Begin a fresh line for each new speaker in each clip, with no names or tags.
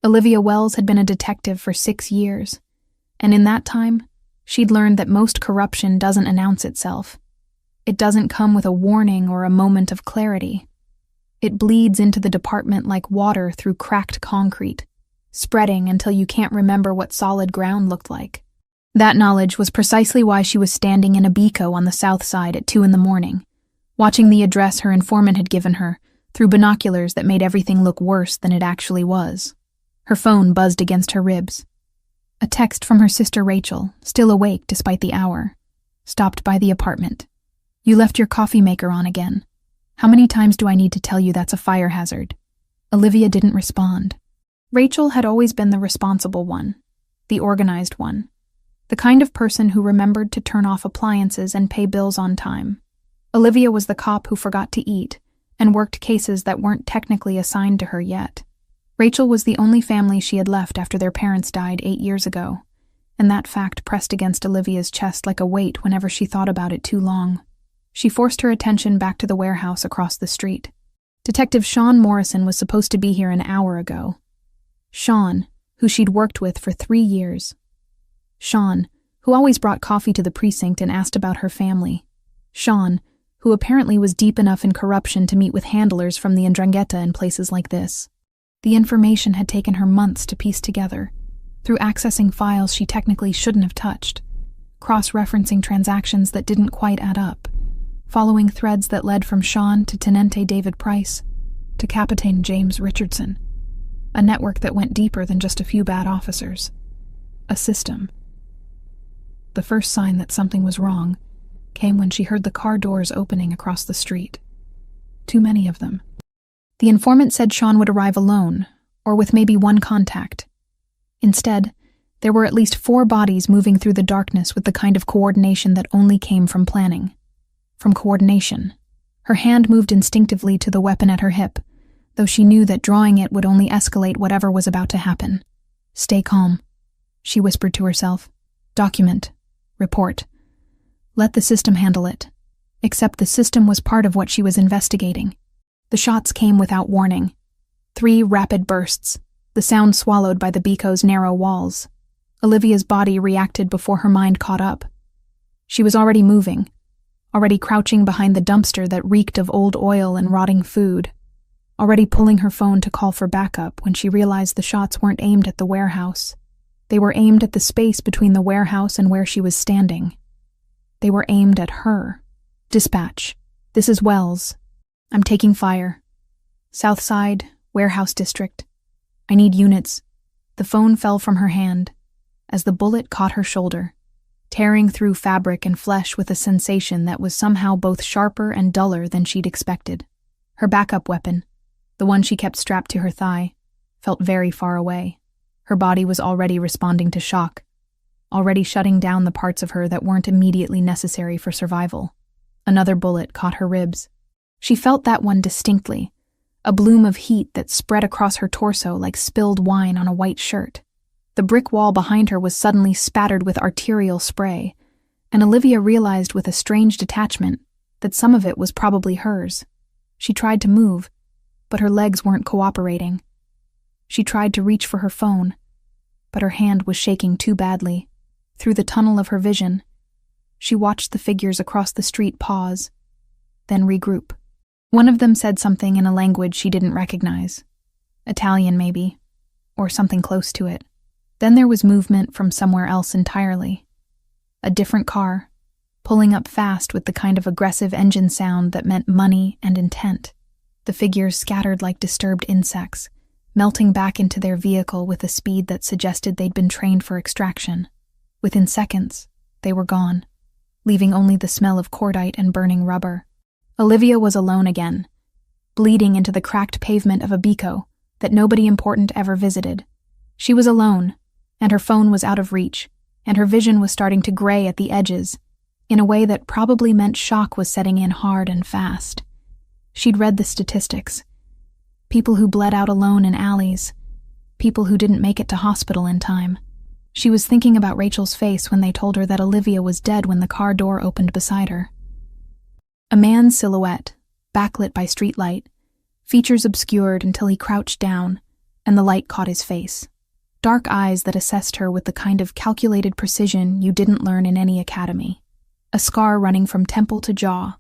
Olivia Wells had been a detective for 6 years, and in that time, she'd learned that most corruption doesn't announce itself. It doesn't come with a warning or a moment of clarity. It bleeds into the department like water through cracked concrete, spreading until you can't remember what solid ground looked like. That knowledge was precisely why she was standing in a Bico on the south side at 2 a.m, watching the address her informant had given her through binoculars that made everything look worse than it actually was. Her phone buzzed against her ribs. A text from her sister Rachel, still awake despite the hour, stopped by the apartment. "You left your coffee maker on again. How many times do I need to tell you that's a fire hazard?" Olivia didn't respond. Rachel had always been the responsible one, the organized one, the kind of person who remembered to turn off appliances and pay bills on time. Olivia was the cop who forgot to eat and worked cases that weren't technically assigned to her yet. Rachel was the only family she had left after their parents died 8 years ago, and that fact pressed against Olivia's chest like a weight whenever she thought about it too long. She forced her attention back to the warehouse across the street. Detective Sean Morrison was supposed to be here an hour ago. Sean, who she'd worked with for 3 years. Sean, who always brought coffee to the precinct and asked about her family. Sean, who apparently was deep enough in corruption to meet with handlers from the Ndrangheta in places like this. The information had taken her months to piece together, through accessing files she technically shouldn't have touched, cross-referencing transactions that didn't quite add up, following threads that led from Sean to Tenente David Price, to Captain James Richardson, a network that went deeper than just a few bad officers. A system. The first sign that something was wrong came when she heard the car doors opening across the street. Too many of them. The informant said Sean would arrive alone, or with maybe one contact. Instead, there were at least 4 bodies moving through the darkness with the kind of coordination that only came from planning. From coordination. Her hand moved instinctively to the weapon at her hip, though she knew that drawing it would only escalate whatever was about to happen. "Stay calm," she whispered to herself. "Document. Report. Let the system handle it." Except the system was part of what she was investigating. The shots came without warning. 3 rapid bursts, the sound swallowed by the Bico's narrow walls. Olivia's body reacted before her mind caught up. She was already moving, already crouching behind the dumpster that reeked of old oil and rotting food, already pulling her phone to call for backup when she realized the shots weren't aimed at the warehouse. They were aimed at the space between the warehouse and where she was standing. They were aimed at her. "Dispatch. This is Wells. I'm taking fire. South Side, Warehouse District. I need units." The phone fell from her hand as the bullet caught her shoulder, tearing through fabric and flesh with a sensation that was somehow both sharper and duller than she'd expected. Her backup weapon, the one she kept strapped to her thigh, felt very far away. Her body was already responding to shock, already shutting down the parts of her that weren't immediately necessary for survival. Another bullet caught her ribs. She felt that one distinctly, a bloom of heat that spread across her torso like spilled wine on a white shirt. The brick wall behind her was suddenly spattered with arterial spray, and Olivia realized with a strange detachment that some of it was probably hers. She tried to move, but her legs weren't cooperating. She tried to reach for her phone, but her hand was shaking too badly. Through the tunnel of her vision, she watched the figures across the street pause, then regroup. One of them said something in a language she didn't recognize. Italian, maybe, or something close to it. Then there was movement from somewhere else entirely. A different car, pulling up fast with the kind of aggressive engine sound that meant money and intent. The figures scattered like disturbed insects, melting back into their vehicle with a speed that suggested they'd been trained for extraction. Within seconds, they were gone, leaving only the smell of cordite and burning rubber. Olivia was alone again, bleeding into the cracked pavement of a Bico that nobody important ever visited. She was alone, and her phone was out of reach, and her vision was starting to gray at the edges, in a way that probably meant shock was setting in hard and fast. She'd read the statistics. People who bled out alone in alleys, people who didn't make it to hospital in time. She was thinking about Rachel's face when they told her that Olivia was dead when the car door opened beside her. A man's silhouette, backlit by streetlight, features obscured until he crouched down, and the light caught his face. Dark eyes that assessed her with the kind of calculated precision you didn't learn in any academy. A scar running from temple to jaw,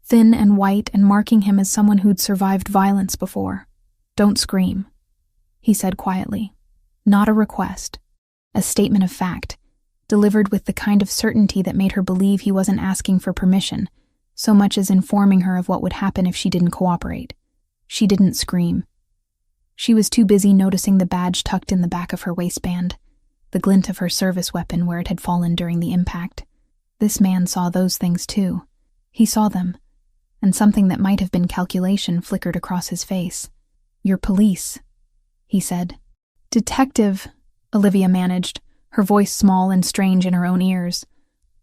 thin and white and marking him as someone who'd survived violence before. "Don't scream," he said quietly. Not a request, a statement of fact, delivered with the kind of certainty that made her believe he wasn't asking for permission, so much as informing her of what would happen if she didn't cooperate. She didn't scream. She was too busy noticing the badge tucked in the back of her waistband, the glint of her service weapon where it had fallen during the impact. This man saw those things too. He saw them, and something that might have been calculation flickered across his face. "You're police," he said. "Detective," Olivia managed, her voice small and strange in her own ears.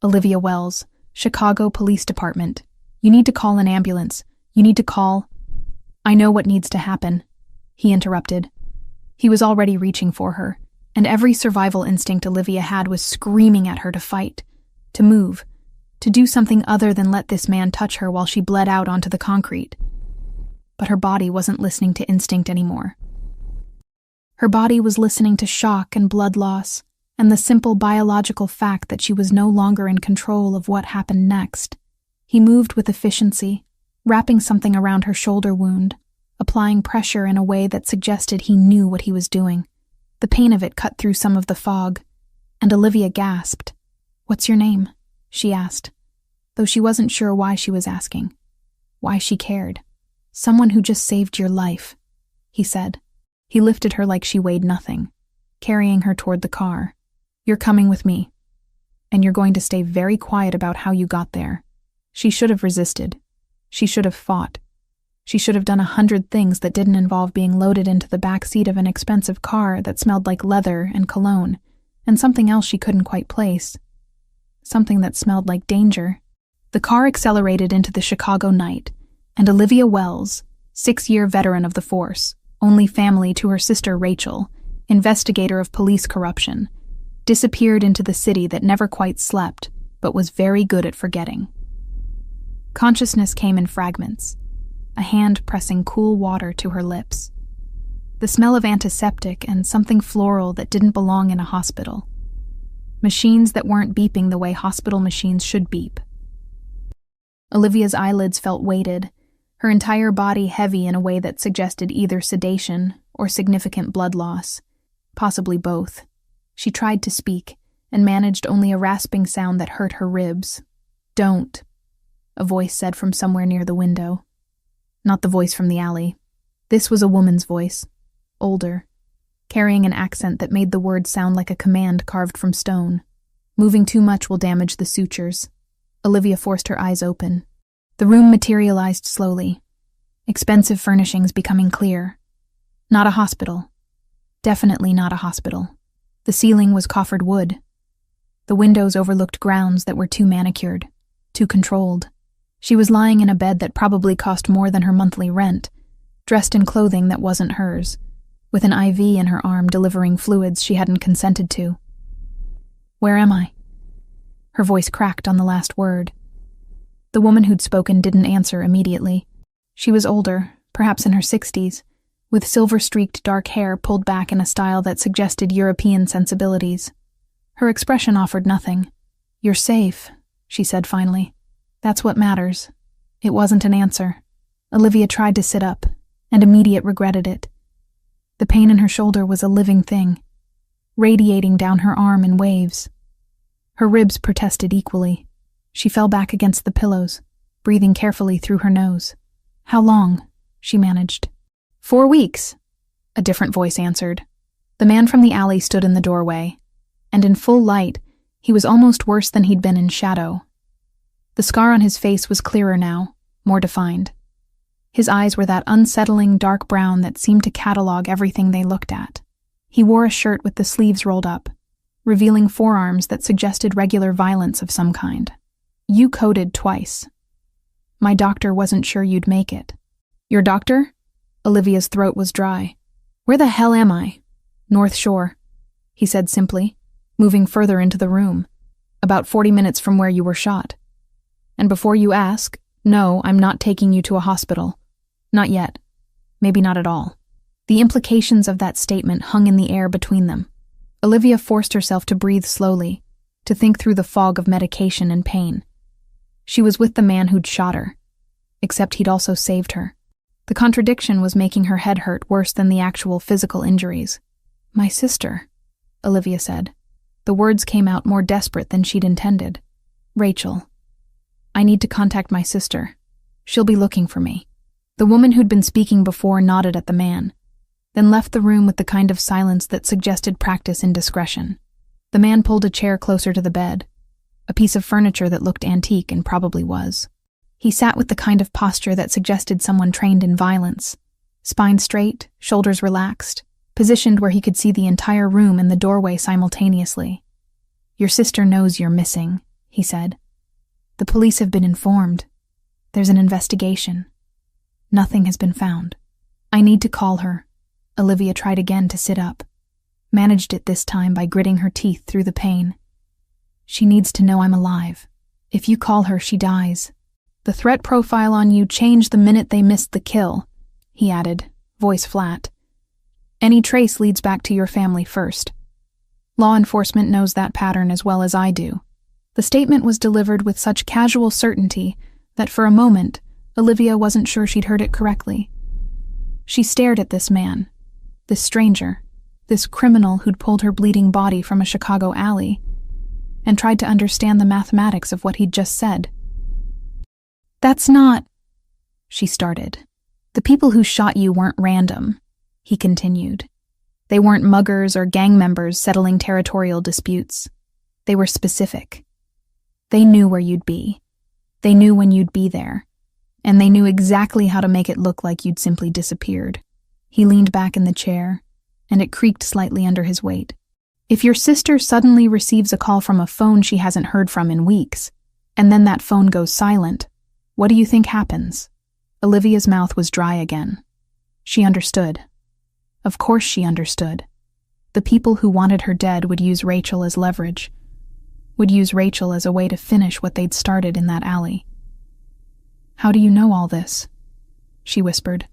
"Olivia Wells, Chicago Police Department. You need to call an ambulance. You need to call—" "I know what needs to happen," he interrupted. He was already reaching for her, and every survival instinct Olivia had was screaming at her to fight, to move, to do something other than let this man touch her while she bled out onto the concrete. But her body wasn't listening to instinct anymore. Her body was listening to shock and blood loss, and the simple biological fact that she was no longer in control of what happened next. He moved with efficiency, wrapping something around her shoulder wound, applying pressure in a way that suggested he knew what he was doing. The pain of it cut through some of the fog, and Olivia gasped. "What's your name?" she asked, though she wasn't sure why she was asking, why she cared. "Someone who just saved your life," he said. He lifted her like she weighed nothing, carrying her toward the car. "You're coming with me, and you're going to stay very quiet about how you got there." She should have resisted. She should have fought. She should have done 100 things that didn't involve being loaded into the back seat of an expensive car that smelled like leather and cologne, and something else she couldn't quite place. Something that smelled like danger. The car accelerated into the Chicago night, and Olivia Wells, 6-year veteran of the force, only family to her sister Rachel, investigator of police corruption, disappeared into the city that never quite slept, but was very good at forgetting. Consciousness came in fragments, a hand pressing cool water to her lips. The smell of antiseptic and something floral that didn't belong in a hospital. Machines that weren't beeping the way hospital machines should beep. Olivia's eyelids felt weighted, her entire body heavy in a way that suggested either sedation or significant blood loss, possibly both. She tried to speak, and managed only a rasping sound that hurt her ribs. "Don't," a voice said from somewhere near the window. Not the voice from the alley. This was a woman's voice, older, carrying an accent that made the words sound like a command carved from stone. "Moving too much will damage the sutures." Olivia forced her eyes open. The room materialized slowly, expensive furnishings becoming clear. Not a hospital. Definitely not a hospital. The ceiling was coffered wood. The windows overlooked grounds that were too manicured, too controlled. She was lying in a bed that probably cost more than her monthly rent, dressed in clothing that wasn't hers, with an IV in her arm delivering fluids she hadn't consented to. "Where am I?" Her voice cracked on the last word. The woman who'd spoken didn't answer immediately. She was older, perhaps in her 60s, with silver-streaked dark hair pulled back in a style that suggested European sensibilities. Her expression offered nothing. "You're safe," she said finally. "That's what matters." It wasn't an answer. Olivia tried to sit up, and immediately regretted it. The pain in her shoulder was a living thing, radiating down her arm in waves. Her ribs protested equally. She fell back against the pillows, breathing carefully through her nose. "How long?" she managed. 4 weeks, a different voice answered. The man from the alley stood in the doorway, and in full light, he was almost worse than he'd been in shadow. The scar on his face was clearer now, more defined. His eyes were that unsettling dark brown that seemed to catalog everything they looked at. He wore a shirt with the sleeves rolled up, revealing forearms that suggested regular violence of some kind. "You coded twice. My doctor wasn't sure you'd make it." "Your doctor?" Olivia's throat was dry. "Where the hell am I?" "North Shore," he said simply, moving further into the room. "About 40 minutes from where you were shot. And before you ask, no, I'm not taking you to a hospital. Not yet. Maybe not at all." The implications of that statement hung in the air between them. Olivia forced herself to breathe slowly, to think through the fog of medication and pain. She was with the man who'd shot her, except he'd also saved her. The contradiction was making her head hurt worse than the actual physical injuries. "My sister," Olivia said. The words came out more desperate than she'd intended. "Rachel. I need to contact my sister. She'll be looking for me." The woman who'd been speaking before nodded at the man, then left the room with the kind of silence that suggested practice in discretion. The man pulled a chair closer to the bed, a piece of furniture that looked antique and probably was. He sat with the kind of posture that suggested someone trained in violence, spine straight, shoulders relaxed, positioned where he could see the entire room and the doorway simultaneously. "Your sister knows you're missing," he said. "The police have been informed. There's an investigation. Nothing has been found. I need to call her." Olivia tried again to sit up, managed it this time by gritting her teeth through the pain. "She needs to know I'm alive. If you call her, she dies." "The threat profile on you changed the minute they missed the kill," he added, voice flat. "Any trace leads back to your family first. Law enforcement knows that pattern as well as I do." The statement was delivered with such casual certainty that for a moment, Olivia wasn't sure she'd heard it correctly. She stared at this man, this stranger, this criminal who'd pulled her bleeding body from a Chicago alley, and tried to understand the mathematics of what he'd just said. "That's not," she started. "The people who shot you weren't random," he continued. "They weren't muggers or gang members settling territorial disputes. They were specific. They knew where you'd be. They knew when you'd be there. And they knew exactly how to make it look like you'd simply disappeared." He leaned back in the chair, and it creaked slightly under his weight. "If your sister suddenly receives a call from a phone she hasn't heard from in weeks, and then that phone goes silent, what do you think happens?" Olivia's mouth was dry again. She understood. Of course she understood. The people who wanted her dead would use Rachel as leverage, would use Rachel as a way to finish what they'd started in that alley. "How do you know all this?" she whispered.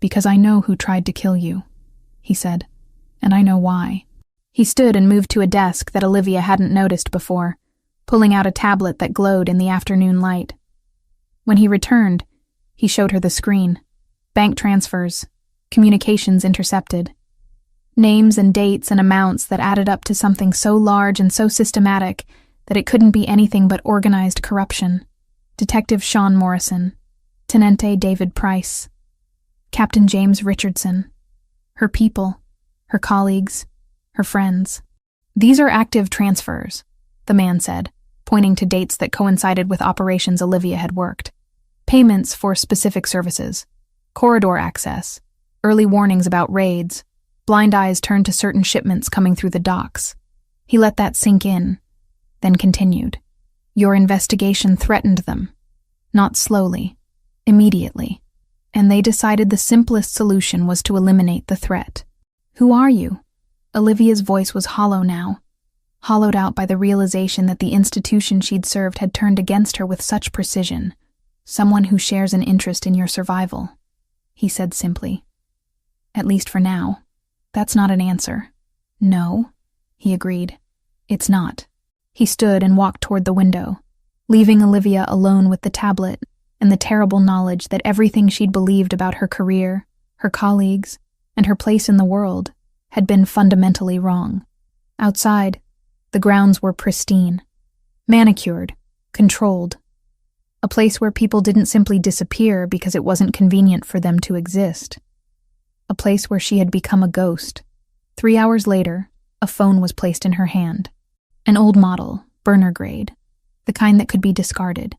"Because I know who tried to kill you," he said, "and I know why." He stood and moved to a desk that Olivia hadn't noticed before, pulling out a tablet that glowed in the afternoon light. When he returned, he showed her the screen. Bank transfers, communications intercepted. Names and dates and amounts that added up to something so large and so systematic that it couldn't be anything but organized corruption. Detective Sean Morrison, Tenente David Price, Captain James Richardson, her people, her colleagues, her friends. "These are active transfers," the man said, pointing to dates that coincided with operations Olivia had worked. "Payments for specific services, corridor access, early warnings about raids, blind eyes turned to certain shipments coming through the docks." He let that sink in, then continued. "Your investigation threatened them. Not slowly, immediately. And they decided the simplest solution was to eliminate the threat." "Who are you?" Olivia's voice was hollow now, hollowed out by the realization that the institution she'd served had turned against her with such precision. "Someone who shares an interest in your survival," he said simply. "At least for now." "That's not an answer." "No," he agreed. "It's not." He stood and walked toward the window, leaving Olivia alone with the tablet and the terrible knowledge that everything she'd believed about her career, her colleagues, and her place in the world had been fundamentally wrong. Outside, the grounds were pristine, manicured, controlled. A place where people didn't simply disappear because it wasn't convenient for them to exist. A place where she had become a ghost. 3 hours later, a phone was placed in her hand. An old model, burner grade, the kind that could be discarded.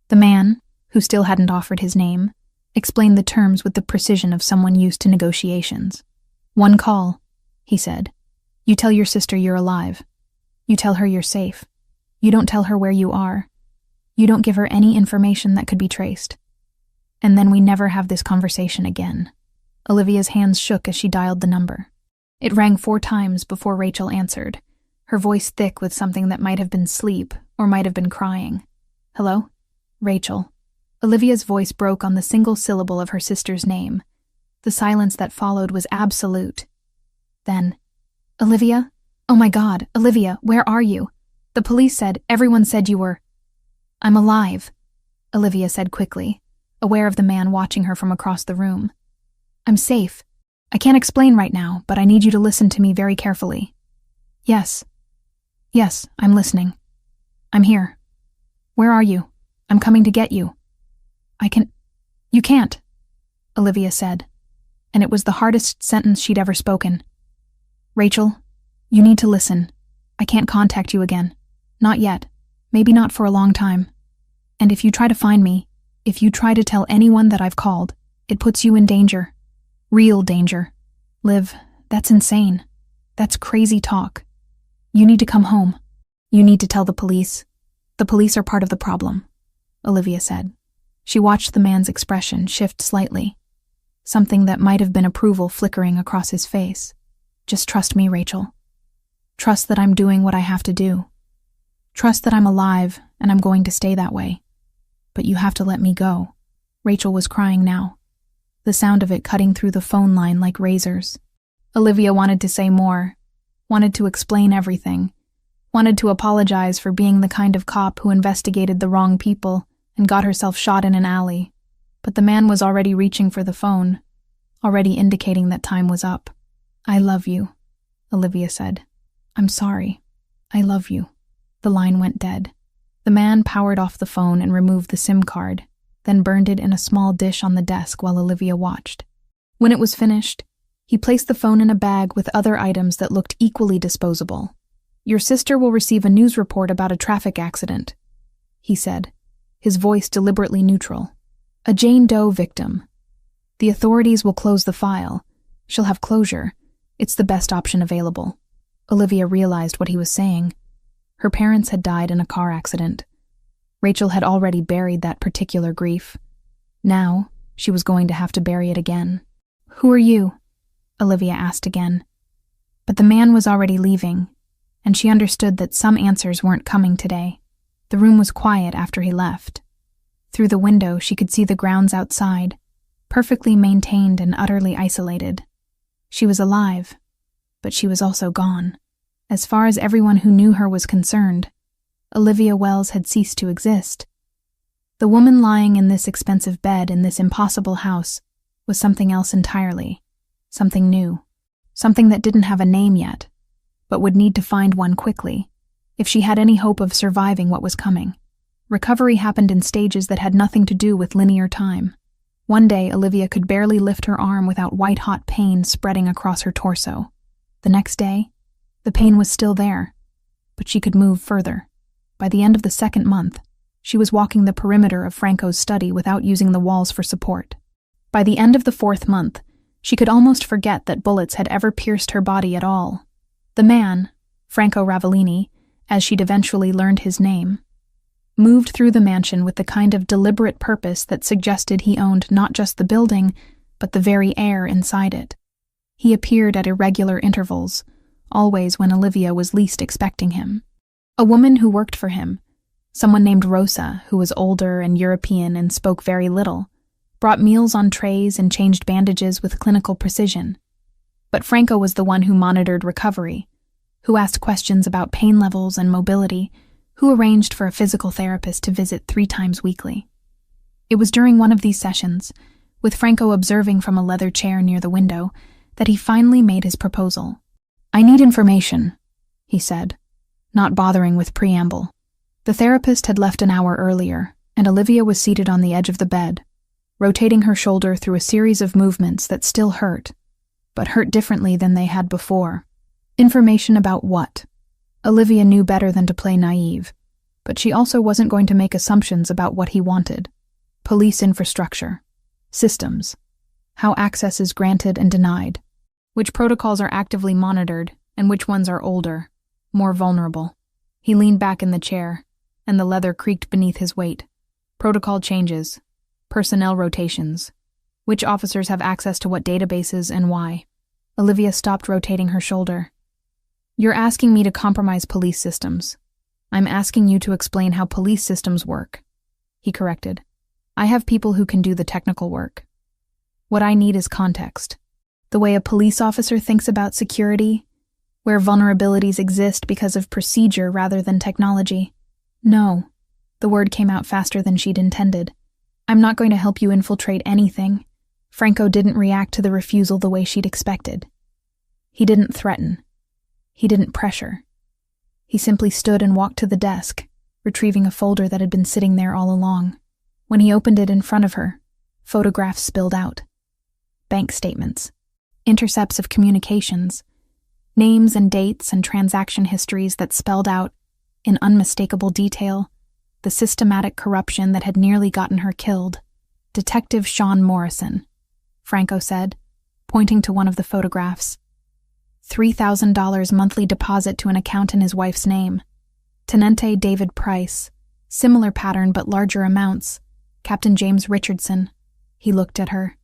The man, who still hadn't offered his name, explained the terms with the precision of someone used to negotiations. "One call," he said. "You tell your sister you're alive. You tell her you're safe. You don't tell her where you are. You don't give her any information that could be traced. And then we never have this conversation again." Olivia's hands shook as she dialed the number. It rang 4 times before Rachel answered, her voice thick with something that might have been sleep or might have been crying. "Hello? Rachel." Olivia's voice broke on the single syllable of her sister's name, The silence that followed was absolute. Then, "Olivia? Oh my God, Olivia, where are you? The police said, everyone said you were—" "I'm alive," Olivia said quickly, aware of the man watching her from across the room. "I'm safe. I can't explain right now, but I need you to listen to me very carefully." Yes, I'm listening. I'm here. Where are you? I'm coming to get you." You can't," Olivia said, and it was the hardest sentence she'd ever spoken. "Rachel, you need to listen. I can't contact you again. Not yet. Maybe not for a long time. And if you try to find me, if you try to tell anyone that I've called, it puts you in danger. Real danger. Liv, that's insane. That's crazy talk. You need to come home. You need to tell the police. The police are part of the problem," Olivia said. She watched the man's expression shift slightly, something that might have been approval flickering across his face. "Just trust me, Rachel. Trust that I'm doing what I have to do. Trust that I'm alive and I'm going to stay that way. But you have to let me go." Rachel was crying now, the sound of it cutting through the phone line like razors. Olivia wanted to say more, wanted to explain everything, wanted to apologize for being the kind of cop who investigated the wrong people and got herself shot in an alley. But the man was already reaching for the phone, already indicating that time was up. "I love you," Olivia said. "I'm sorry. I love you." The line went dead. The man powered off the phone and removed the SIM card, then burned it in a small dish on the desk while Olivia watched. When it was finished, he placed the phone in a bag with other items that looked equally disposable. "Your sister will receive a news report about a traffic accident," he said, his voice deliberately neutral. "A Jane Doe victim. The authorities will close the file. She'll have closure. It's the best option available." Olivia realized what he was saying. Her parents had died in a car accident. Rachel had already buried that particular grief. Now, she was going to have to bury it again. "Who are you?" Olivia asked again. But the man was already leaving, and she understood that some answers weren't coming today. The room was quiet after he left. Through the window, she could see the grounds outside, perfectly maintained and utterly isolated. She was alive, but she was also gone. As far as everyone who knew her was concerned, Olivia Wells had ceased to exist. The woman lying in this expensive bed in this impossible house was something else entirely, something new, something that didn't have a name yet, but would need to find one quickly, if she had any hope of surviving what was coming. Recovery happened in stages that had nothing to do with linear time. One day, Olivia could barely lift her arm without white-hot pain spreading across her torso. The next day, the pain was still there, but she could move further. By the end of the second month, she was walking the perimeter of Franco's study without using the walls for support. By the end of the fourth month, she could almost forget that bullets had ever pierced her body at all. The man, Franco Ravellini, as she'd eventually learned his name, moved through the mansion with the kind of deliberate purpose that suggested he owned not just the building, but the very air inside it. He appeared at irregular intervals, always when Olivia was least expecting him. A woman who worked for him, someone named Rosa, who was older and European and spoke very little, brought meals on trays and changed bandages with clinical precision. But Franco was the one who monitored recovery, who asked questions about pain levels and mobility, who arranged for a physical therapist to visit 3 times weekly. It was during one of these sessions, with Franco observing from a leather chair near the window, that he finally made his proposal. "I need information," he said, not bothering with preamble. The therapist had left an hour earlier, and Olivia was seated on the edge of the bed, rotating her shoulder through a series of movements that still hurt, but hurt differently than they had before. Information about what? Olivia knew better than to play naive, but she also wasn't going to make assumptions about what he wanted. Police infrastructure, systems, how access is granted and denied, which protocols are actively monitored and which ones are older, more vulnerable. He leaned back in the chair, and the leather creaked beneath his weight. Protocol changes, personnel rotations, which officers have access to what databases and why. Olivia stopped rotating her shoulder. "You're asking me to compromise police systems. I'm asking you to explain how police systems work," he corrected. "I have people who can do the technical work." What I need is context. The way a police officer thinks about security, where vulnerabilities exist because of procedure rather than technology. No. The word came out faster than she'd intended. I'm not going to help you infiltrate anything. Franco didn't react to the refusal the way she'd expected. He didn't threaten. He didn't pressure. He simply stood and walked to the desk, retrieving a folder that had been sitting there all along. When he opened it in front of her, photographs spilled out. Bank statements, intercepts of communications, names and dates and transaction histories that spelled out, in unmistakable detail, the systematic corruption that had nearly gotten her killed. Detective Sean Morrison, Franco said, pointing to one of the photographs. $3,000 monthly deposit to an account in his wife's name. Tenente David Price, similar pattern but larger amounts. Captain James Richardson. He looked at her.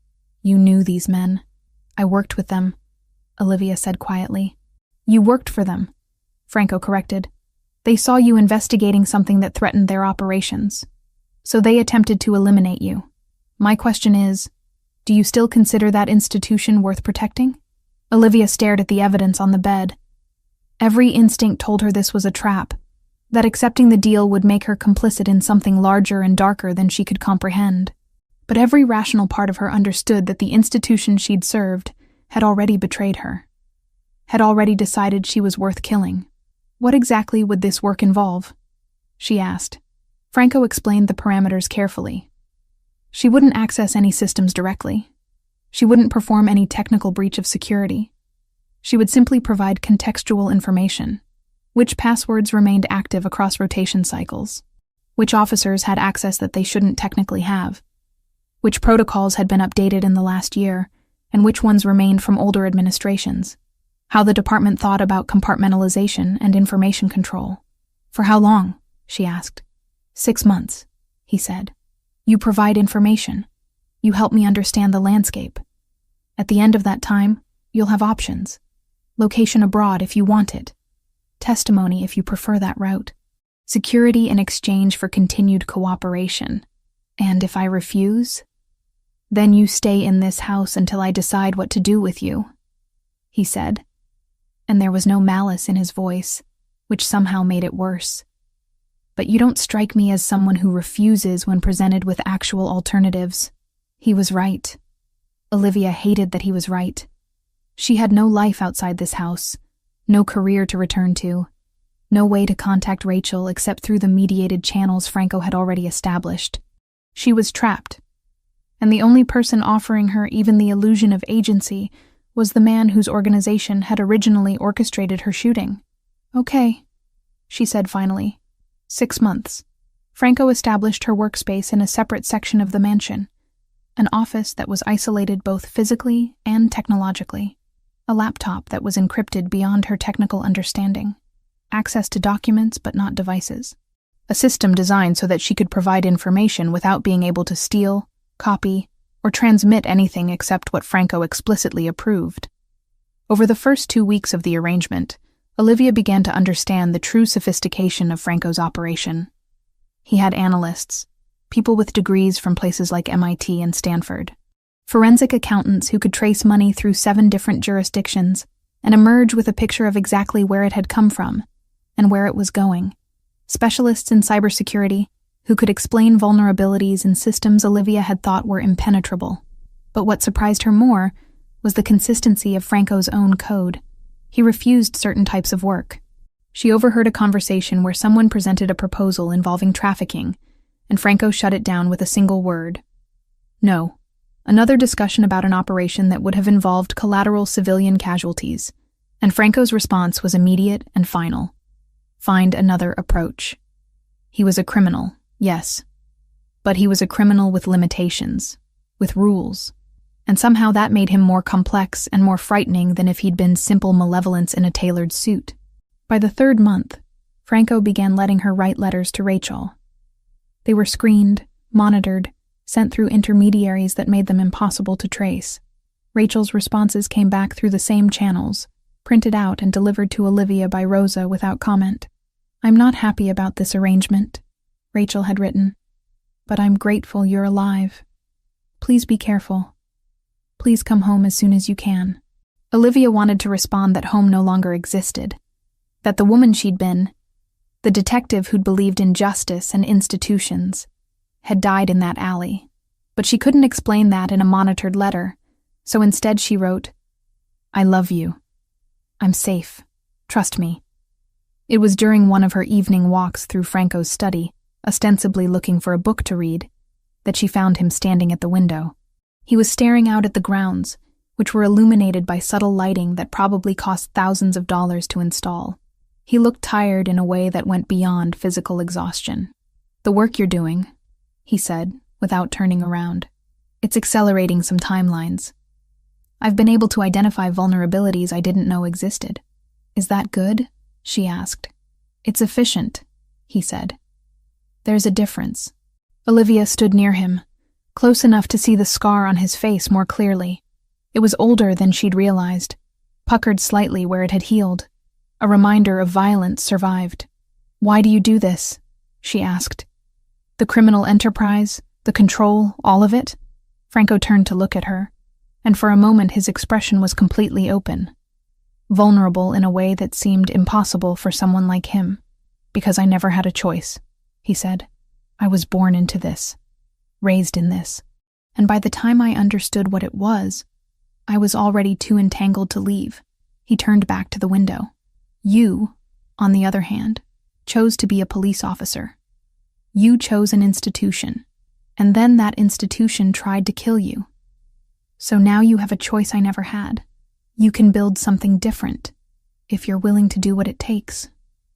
You knew these men. I worked with them, Olivia said quietly. You worked for them, Franco corrected. They saw you investigating something that threatened their operations, so they attempted to eliminate you. My question is, do you still consider that institution worth protecting? Olivia stared at the evidence on the bed. Every instinct told her this was a trap, that accepting the deal would make her complicit in something larger and darker than she could comprehend. But every rational part of her understood that the institution she'd served had already betrayed her, had already decided she was worth killing. What exactly would this work involve? She asked. Franco explained the parameters carefully. She wouldn't access any systems directly. She wouldn't perform any technical breach of security. She would simply provide contextual information. Which passwords remained active across rotation cycles? Which officers had access that they shouldn't technically have? Which protocols had been updated in the last year, and which ones remained from older administrations? How the department thought about compartmentalization and information control. For how long? She asked. 6 months, he said. You provide information. You help me understand the landscape. At the end of that time, you'll have options. Location abroad if you want it. Testimony if you prefer that route. Security in exchange for continued cooperation. And if I refuse, then you stay in this house until I decide what to do with you, he said. And there was no malice in his voice, which somehow made it worse. But you don't strike me as someone who refuses when presented with actual alternatives. He was right. Olivia hated that he was right. She had no life outside this house, no career to return to, no way to contact Rachel except through the mediated channels Franco had already established. She was trapped, and the only person offering her even the illusion of agency was the man whose organization had originally orchestrated her shooting. Okay, she said finally. 6 months. Franco established her workspace in a separate section of the mansion, an office that was isolated both physically and technologically, a laptop that was encrypted beyond her technical understanding, access to documents but not devices, a system designed so that she could provide information without being able to steal, copy, or transmit anything except what Franco explicitly approved. Over the first 2 weeks of the arrangement, Olivia began to understand the true sophistication of Franco's operation. He had analysts, people with degrees from places like MIT and Stanford, forensic accountants who could trace money through 7 different jurisdictions and emerge with a picture of exactly where it had come from and where it was going, specialists in cybersecurity who could explain vulnerabilities in systems Olivia had thought were impenetrable. But what surprised her more was the consistency of Franco's own code. He refused certain types of work. She overheard a conversation where someone presented a proposal involving trafficking, and Franco shut it down with a single word. No. Another discussion about an operation that would have involved collateral civilian casualties, and Franco's response was immediate and final. Find another approach. He was a criminal, yes, but he was a criminal with limitations, with rules, and somehow that made him more complex and more frightening than if he'd been simple malevolence in a tailored suit. By the 3rd month, Franco began letting her write letters to Rachel. They were screened, monitored, sent through intermediaries that made them impossible to trace. Rachel's responses came back through the same channels, printed out and delivered to Olivia by Rosa without comment. I'm not happy about this arrangement, Rachel had written, but I'm grateful you're alive. Please be careful. Please come home as soon as you can. Olivia wanted to respond that home no longer existed, that the woman she'd been, the detective who'd believed in justice and institutions, had died in that alley. But she couldn't explain that in a monitored letter, so instead she wrote, "I love you. I'm safe. Trust me." It was during one of her evening walks through Franco's study, ostensibly looking for a book to read, that she found him standing at the window. He was staring out at the grounds, which were illuminated by subtle lighting that probably cost thousands of dollars to install. He looked tired in a way that went beyond physical exhaustion. "The work you're doing," he said, without turning around. "It's accelerating some timelines. I've been able to identify vulnerabilities I didn't know existed." "Is that good?" she asked. "It's efficient," he said. "There's a difference." Olivia stood near him, close enough to see the scar on his face more clearly. It was older than she'd realized, puckered slightly where it had healed. A reminder of violence survived. "Why do you do this?" she asked. "The criminal enterprise, the control, all of it?" Franco turned to look at her, and for a moment his expression was completely open, vulnerable in a way that seemed impossible for someone like him. "Because I never had a choice," he said. "I was born into this, raised in this, and by the time I understood what it was, I was already too entangled to leave." He turned back to the window. "You, on the other hand, chose to be a police officer. You chose an institution, and then that institution tried to kill you. So now you have a choice I never had. You can build something different, if you're willing to do what it takes."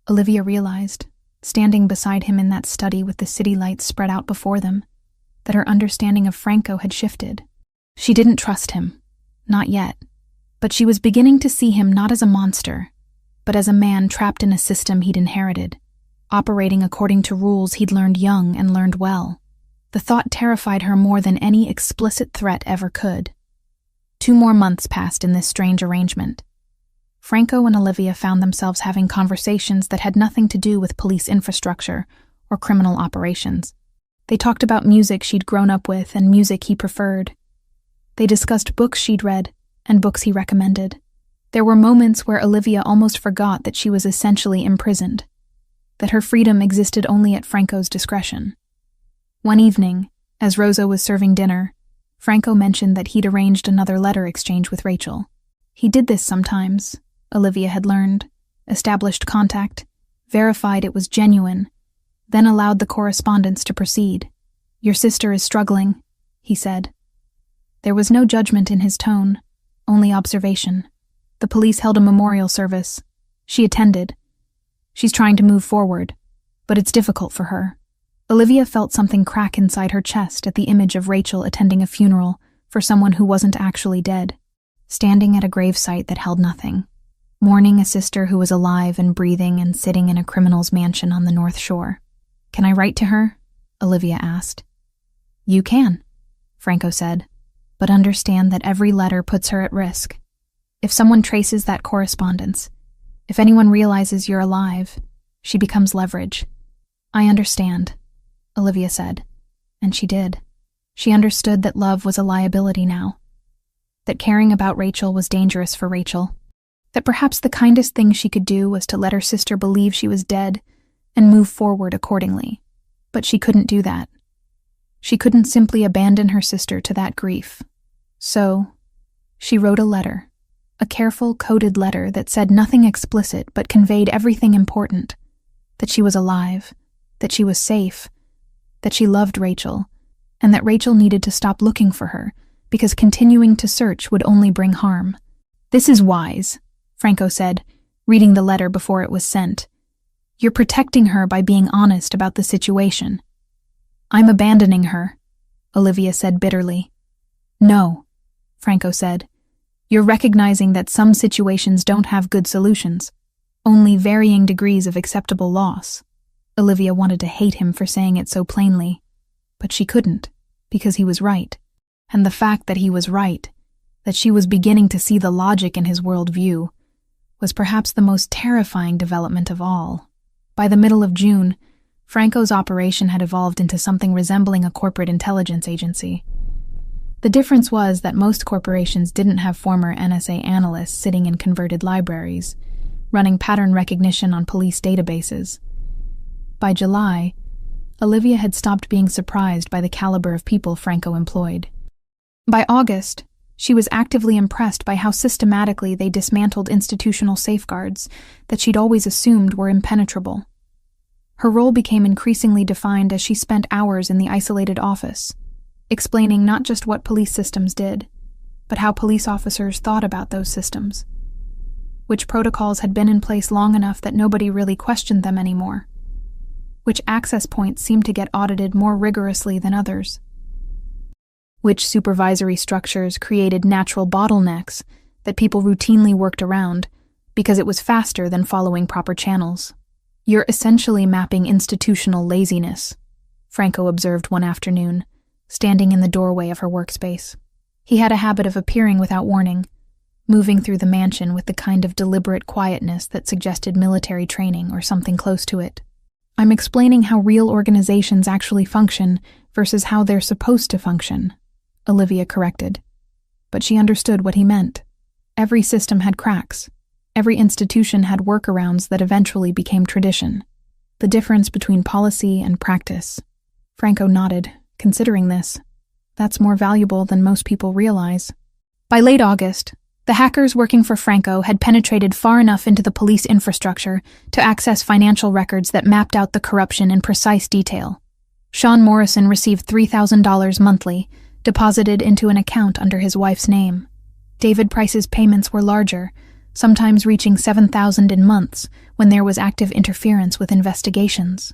Olivia realized, standing beside him in that study with the city lights spread out before them, that her understanding of Franco had shifted. She didn't trust him, not yet, but she was beginning to see him not as a monster, but as a man trapped in a system he'd inherited, operating according to rules he'd learned young and learned well. The thought terrified her more than any explicit threat ever could. 2 more months passed in this strange arrangement. Franco and Olivia found themselves having conversations that had nothing to do with police infrastructure or criminal operations. They talked about music she'd grown up with and music he preferred. They discussed books she'd read and books he recommended. There were moments where Olivia almost forgot that she was essentially imprisoned, that her freedom existed only at Franco's discretion. One evening, as Rosa was serving dinner, Franco mentioned that he'd arranged another letter exchange with Rachel. He did this sometimes, Olivia had learned, established contact, verified it was genuine, then allowed the correspondence to proceed. "Your sister is struggling," he said. There was no judgment in his tone, only observation. The police held a memorial service. She attended. She's trying to move forward, but it's difficult for her. Olivia felt something crack inside her chest at the image of Rachel attending a funeral for someone who wasn't actually dead, standing at a gravesite that held nothing, mourning a sister who was alive and breathing and sitting in a criminal's mansion on the North Shore. "Can I write to her?" Olivia asked. "You can," Franco said, "but understand that every letter puts her at risk. If someone traces that correspondence, if anyone realizes you're alive, she becomes leverage." "I understand," Olivia said, and she did. She understood that love was a liability now, that caring about Rachel was dangerous for Rachel, that perhaps the kindest thing she could do was to let her sister believe she was dead and move forward accordingly. But she couldn't do that. She couldn't simply abandon her sister to that grief. So, she wrote a letter, a careful, coded letter that said nothing explicit but conveyed everything important, that she was alive, that she was safe, that she loved Rachel, and that Rachel needed to stop looking for her because continuing to search would only bring harm. "This is wise," Franco said, reading the letter before it was sent. "You're protecting her by being honest about the situation." "I'm abandoning her," Olivia said bitterly. "No," Franco said. "You're recognizing that some situations don't have good solutions, only varying degrees of acceptable loss." Olivia wanted to hate him for saying it so plainly, but she couldn't, because he was right. And the fact that he was right, that she was beginning to see the logic in his worldview, was perhaps the most terrifying development of all. By the middle of June, Franco's operation had evolved into something resembling a corporate intelligence agency. The difference was that most corporations didn't have former NSA analysts sitting in converted libraries, running pattern recognition on police databases. By July, Olivia had stopped being surprised by the caliber of people Franco employed. By August, she was actively impressed by how systematically they dismantled institutional safeguards that she'd always assumed were impenetrable. Her role became increasingly defined as she spent hours in the isolated office, explaining not just what police systems did, but how police officers thought about those systems, which protocols had been in place long enough that nobody really questioned them anymore, which access points seemed to get audited more rigorously than others, which supervisory structures created natural bottlenecks that people routinely worked around because it was faster than following proper channels. "You're essentially mapping institutional laziness," Franco observed one afternoon, standing in the doorway of her workspace. He had a habit of appearing without warning, moving through the mansion with the kind of deliberate quietness that suggested military training or something close to it. "I'm explaining how real organizations actually function versus how they're supposed to function," Olivia corrected. But she understood what he meant. Every system had cracks. Every institution had workarounds that eventually became tradition. The difference between policy and practice. Franco nodded, considering this. That's more valuable than most people realize. By late August, the hackers working for Franco had penetrated far enough into the police infrastructure to access financial records that mapped out the corruption in precise detail. Sean Morrison received $3,000 monthly, deposited into an account under his wife's name. David Price's payments were larger, sometimes reaching $7,000 in months when there was active interference with investigations.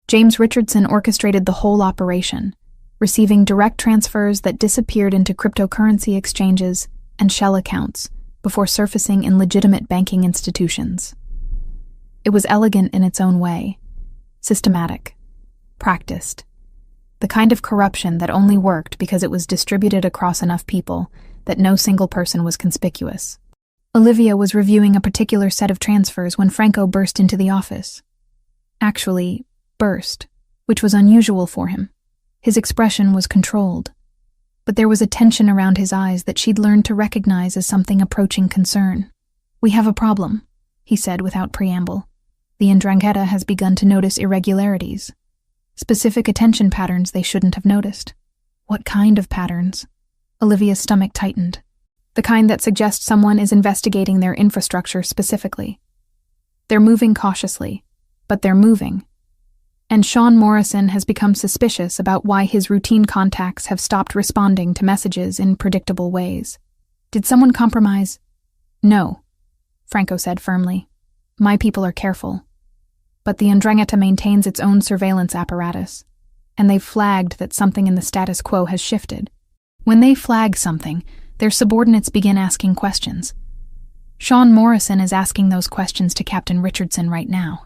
James Richardson orchestrated the whole operation, receiving direct transfers that disappeared into cryptocurrency exchanges and shell accounts before surfacing in legitimate banking institutions. It was elegant in its own way, systematic, practiced. The kind of corruption that only worked because it was distributed across enough people that no single person was conspicuous. Olivia was reviewing a particular set of transfers when Franco burst into the office. Actually, burst, which was unusual for him. His expression was controlled, but there was a tension around his eyes that she'd learned to recognize as something approaching concern. "We have a problem," he said without preamble. "The Ndrangheta has begun to notice irregularities. Specific attention patterns they shouldn't have noticed." "What kind of patterns?" Olivia's stomach tightened. "The kind that suggests someone is investigating their infrastructure specifically. They're moving cautiously, but they're moving. And Sean Morrison has become suspicious about why his routine contacts have stopped responding to messages in predictable ways." "Did someone compromise?" "No," Franco said firmly. "My people are careful. But the Ndrangheta maintains its own surveillance apparatus, and they've flagged that something in the status quo has shifted. When they flag something, their subordinates begin asking questions. Sean Morrison is asking those questions to Captain Richardson right now."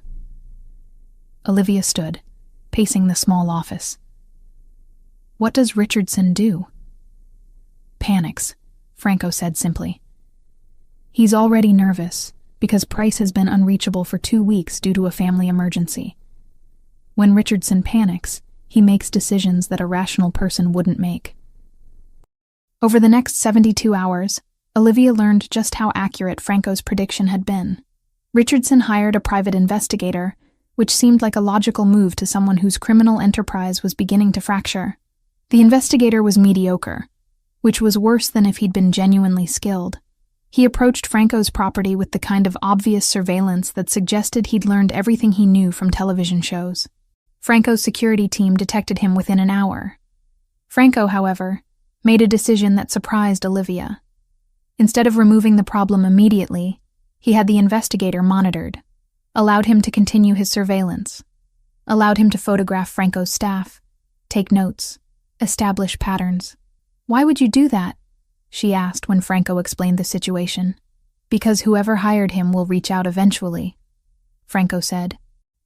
Olivia stood, pacing the small office. "What does Richardson do?" "Panics," Franco said simply. "He's already nervous because Price has been unreachable for 2 weeks due to a family emergency. When Richardson panics, he makes decisions that a rational person wouldn't make." Over the next 72 hours, Olivia learned just how accurate Franco's prediction had been. Richardson hired a private investigator, which seemed like a logical move to someone whose criminal enterprise was beginning to fracture. The investigator was mediocre, which was worse than if he'd been genuinely skilled. He approached Franco's property with the kind of obvious surveillance that suggested he'd learned everything he knew from television shows. Franco's security team detected him within an hour. Franco, however, made a decision that surprised Olivia. Instead of removing the problem immediately, he had the investigator monitored, allowed him to continue his surveillance, allowed him to photograph Franco's staff, take notes, establish patterns. "Why would you do that?" she asked when Franco explained the situation. "Because whoever hired him will reach out eventually," Franco said.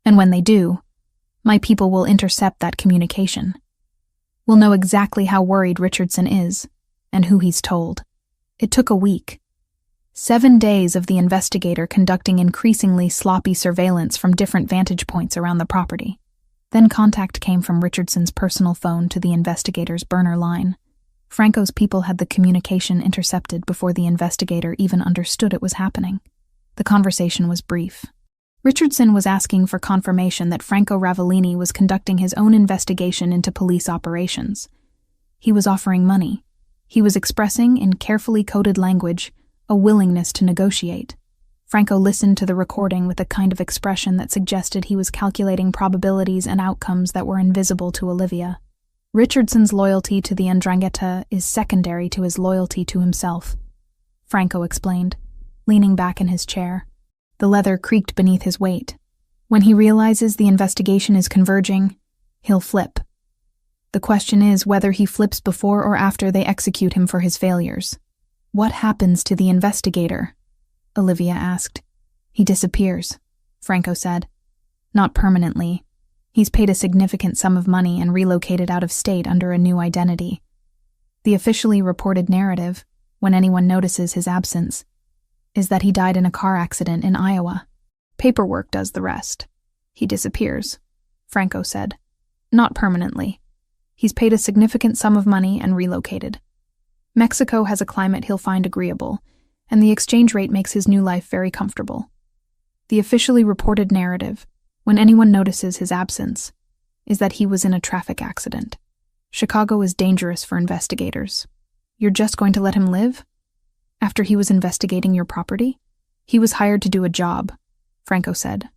"And when they do, my people will intercept that communication. We'll know exactly how worried Richardson is, and who he's told." It took a week. 7 days of the investigator conducting increasingly sloppy surveillance from different vantage points around the property. Then contact came from Richardson's personal phone to the investigator's burner line. Franco's people had the communication intercepted before the investigator even understood it was happening. The conversation was brief. Richardson was asking for confirmation that Franco Ravellini was conducting his own investigation into police operations. He was offering money. He was expressing, in carefully coded language, a willingness to negotiate. Franco listened to the recording with a kind of expression that suggested he was calculating probabilities and outcomes that were invisible to Olivia. Richardson's loyalty to the 'Ndrangheta is secondary to his loyalty to himself, Franco explained, leaning back in his chair. The leather creaked beneath his weight. When he realizes the investigation is converging, he'll flip. The question is whether he flips before or after they execute him for his failures. What happens to the investigator? Olivia asked. He disappears, Franco said. Not permanently. He's paid a significant sum of money and relocated out of state under a new identity. The officially reported narrative, when anyone notices his absence, is that he died in a car accident in Iowa. Paperwork does the rest. He disappears, Franco said. Not permanently. He's paid a significant sum of money and relocated. Mexico has a climate he'll find agreeable, and the exchange rate makes his new life very comfortable. The officially reported narrative, when anyone notices his absence, is that he was in a traffic accident. Chicago is dangerous for investigators. You're just going to let him live? After he was investigating your property? He was hired to do a job, Franco said.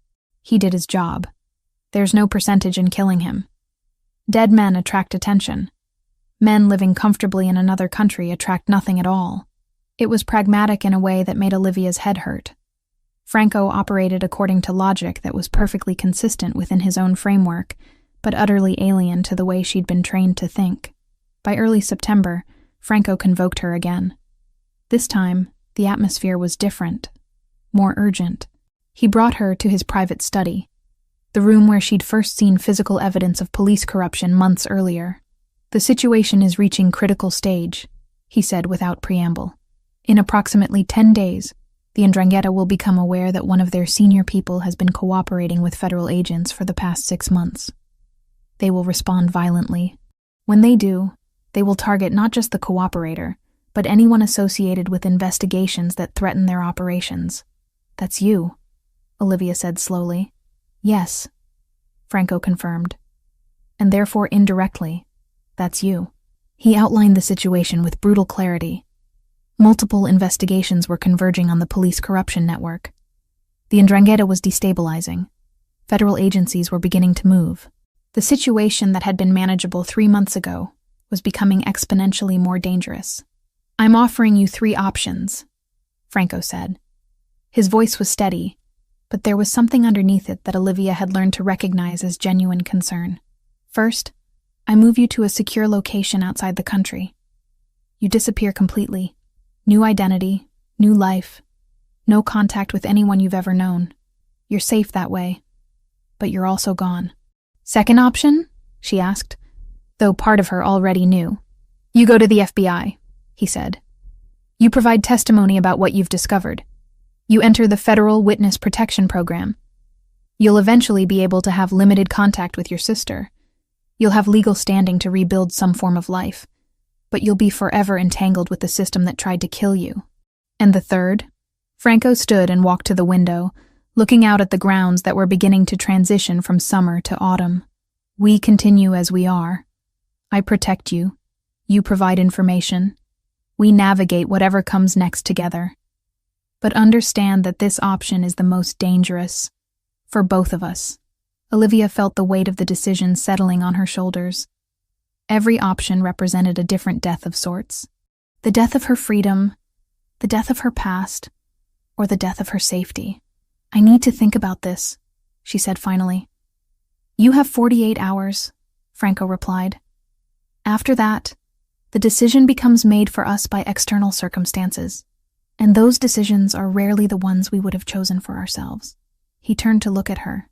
He did his job. There's no percentage in killing him. Dead men attract attention. Men living comfortably in another country attract nothing at all. It was pragmatic in a way that made Olivia's head hurt. Franco operated according to logic that was perfectly consistent within his own framework, but utterly alien to the way she'd been trained to think. By early September, Franco convoked her again. This time, the atmosphere was different, more urgent. He brought her to his private study, the room where she'd first seen physical evidence of police corruption months earlier. The situation is reaching critical stage, he said without preamble. In approximately 10 days, the 'Ndrangheta will become aware that one of their senior people has been cooperating with federal agents for the past 6 months. They will respond violently. When they do, they will target not just the cooperator, but anyone associated with investigations that threaten their operations. That's you, Olivia said slowly. Yes, Franco confirmed. And therefore indirectly, that's you. He outlined the situation with brutal clarity. Multiple investigations were converging on the police corruption network. The 'Ndrangheta was destabilizing. Federal agencies were beginning to move. The situation that had been manageable 3 months ago was becoming exponentially more dangerous. I'm offering you 3 options, Franco said. His voice was steady, but there was something underneath it that Olivia had learned to recognize as genuine concern. First, I move you to a secure location outside the country. You disappear completely. New identity, new life, no contact with anyone you've ever known. You're safe that way, but you're also gone. Second option? She asked, though part of her already knew. You go to the FBI, he said. You provide testimony about what you've discovered. You enter the Federal Witness Protection Program. You'll eventually be able to have limited contact with your sister. You'll have legal standing to rebuild some form of life, but you'll be forever entangled with the system that tried to kill you. And the third? Franco stood and walked to the window, looking out at the grounds that were beginning to transition from summer to autumn. We continue as we are. I protect you. You provide information. We navigate whatever comes next together. But understand that this option is the most dangerous. For both of us. Olivia felt the weight of the decision settling on her shoulders. Every option represented a different death of sorts. The death of her freedom, the death of her past, or the death of her safety. I need to think about this, she said finally. You have 48 hours, Franco replied. After that, the decision becomes made for us by external circumstances, and those decisions are rarely the ones we would have chosen for ourselves. He turned to look at her,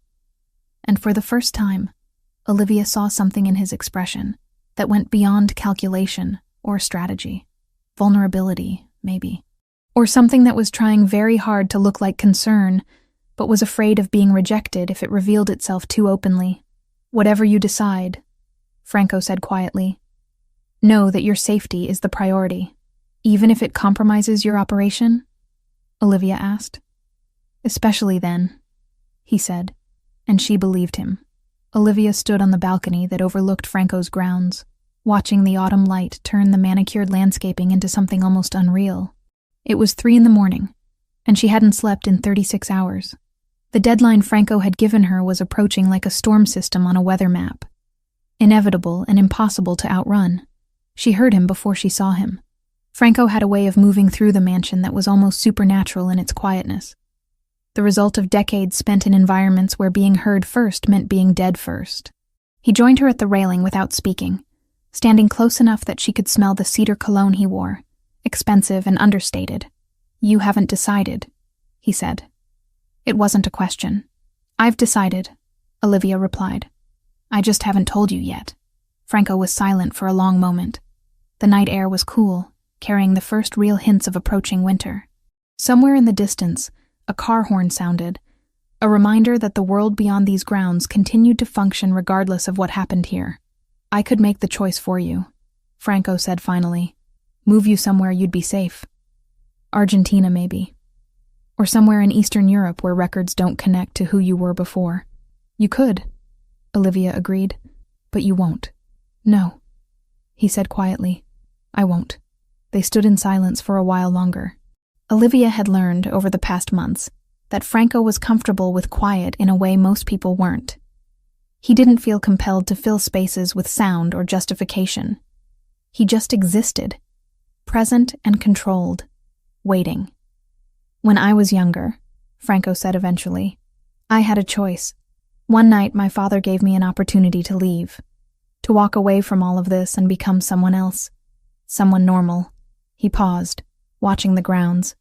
and for the first time, Olivia saw something in his expression that went beyond calculation or strategy. Vulnerability, maybe. Or something that was trying very hard to look like concern, but was afraid of being rejected if it revealed itself too openly. Whatever you decide, Franco said quietly, Know that your safety is the priority, even if it compromises your operation? Olivia asked. Especially then, he said, and she believed him. Olivia stood on the balcony that overlooked Franco's grounds, watching the autumn light turn the manicured landscaping into something almost unreal. It was 3 a.m, and she hadn't slept in 36 hours. The deadline Franco had given her was approaching like a storm system on a weather map. Inevitable and impossible to outrun. She heard him before she saw him. Franco had a way of moving through the mansion that was almost supernatural in its quietness. The result of decades spent in environments where being heard first meant being dead first. He joined her at the railing without speaking, standing close enough that she could smell the cedar cologne he wore, expensive and understated. "You haven't decided," he said. It wasn't a question. "I've decided," Olivia replied. "I just haven't told you yet." Franco was silent for a long moment. The night air was cool, carrying the first real hints of approaching winter. Somewhere in the distance, a car horn sounded, a reminder that the world beyond these grounds continued to function regardless of what happened here. "I could make the choice for you," Franco said finally. "Move you somewhere you'd be safe. Argentina, maybe. Or somewhere in Eastern Europe where records don't connect to who you were before." "You could," Olivia agreed, "but you won't." "No," he said quietly. "I won't." They stood in silence for a while longer. Olivia had learned, over the past months, that Franco was comfortable with quiet in a way most people weren't. He didn't feel compelled to fill spaces with sound or justification. He just existed, present and controlled, waiting. "When I was younger," Franco said eventually, "I had a choice. One night my father gave me an opportunity to leave, to walk away from all of this and become someone else, someone normal." He paused, watching the grounds.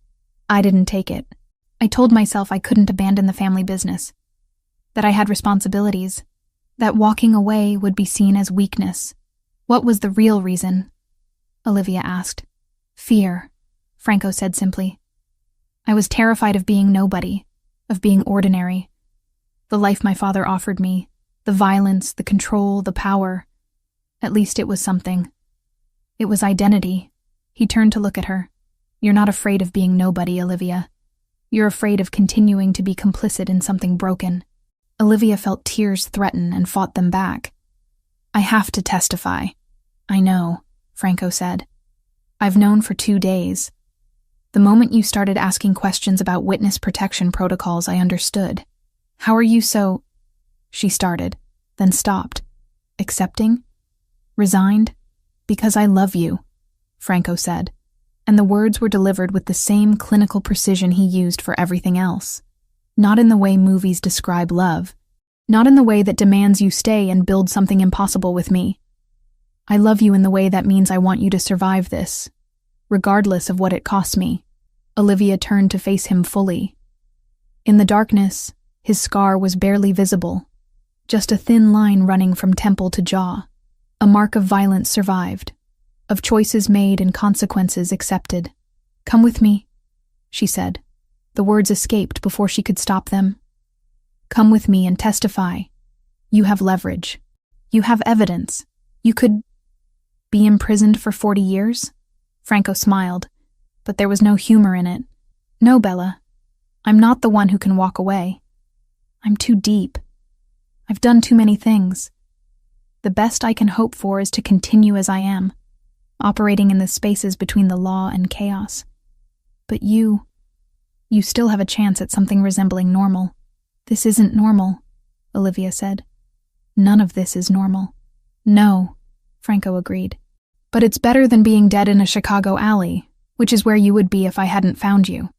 "I didn't take it. I told myself I couldn't abandon the family business, that I had responsibilities, that walking away would be seen as weakness." "What was the real reason?" Olivia asked. "Fear," Franco said simply. "I was terrified of being nobody, of being ordinary. The life my father offered me, the violence, the control, the power. At least it was something. It was identity." He turned to look at her. "You're not afraid of being nobody, Olivia. You're afraid of continuing to be complicit in something broken." Olivia felt tears threaten and fought them back. "I have to testify." "I know," Franco said. "I've known for 2 days. The moment you started asking questions about witness protection protocols, I understood. How are you so—" She started, then stopped. "Accepting? Resigned? Because I love you," Franco said, and the words were delivered with the same clinical precision he used for everything else. Not in the way movies describe love, not in the way that demands you stay and build something impossible with me. I love you in the way that means I want you to survive this, regardless of what it costs me. Olivia turned to face him fully. In the darkness, his scar was barely visible, just a thin line running from temple to jaw. A mark of violence survived, of choices made and consequences accepted. "Come with me," she said. The words escaped before she could stop them. "Come with me and testify. You have leverage. You have evidence. You could be imprisoned for 40 years? Franco smiled, but there was no humor in it. "No, Bella. I'm not the one who can walk away. I'm too deep. I've done too many things. The best I can hope for is to continue as I am, operating in the spaces between the law and chaos. But you still have a chance at something resembling normal." "This isn't normal," Olivia said. "None of this is normal." "No," Franco agreed. "But it's better than being dead in a Chicago alley, which is where you would be if I hadn't found you."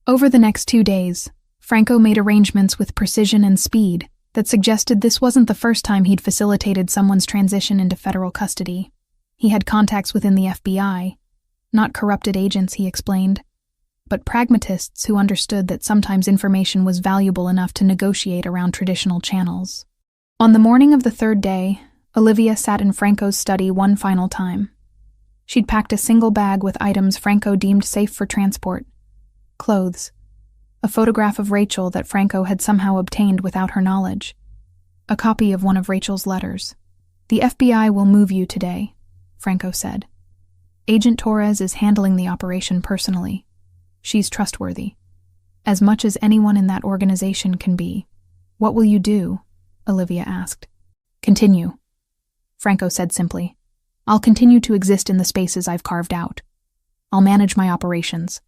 Over the next 2 days, Franco made arrangements with precision and speed that suggested this wasn't the first time he'd facilitated someone's transition into federal custody. He had contacts within the FBI, not corrupted agents, he explained, but pragmatists who understood that sometimes information was valuable enough to negotiate around traditional channels. On the morning of the 3rd day, Olivia sat in Franco's study one final time. She'd packed a single bag with items Franco deemed safe for transport. Clothes. A photograph of Rachel that Franco had somehow obtained without her knowledge. A copy of one of Rachel's letters. "The FBI will move you today," Franco said. Agent Torres is handling the operation personally. She's trustworthy. As much as anyone in that organization can be. What will you do? Olivia asked. Continue, Franco said simply. I'll continue to exist in the spaces I've carved out. I'll manage my operations.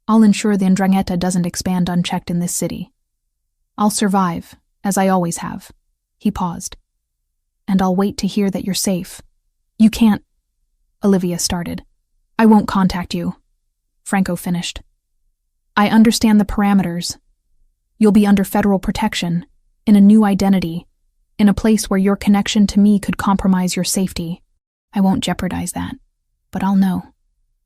I'll ensure the 'Ndrangheta doesn't expand unchecked in this city. I'll survive, as I always have. He paused. And I'll wait to hear that you're safe. You can't, Olivia started. I won't contact you, Franco finished. I understand the parameters. You'll be under federal protection, in a new identity, in a place where your connection to me could compromise your safety. I won't jeopardize that, but I'll know.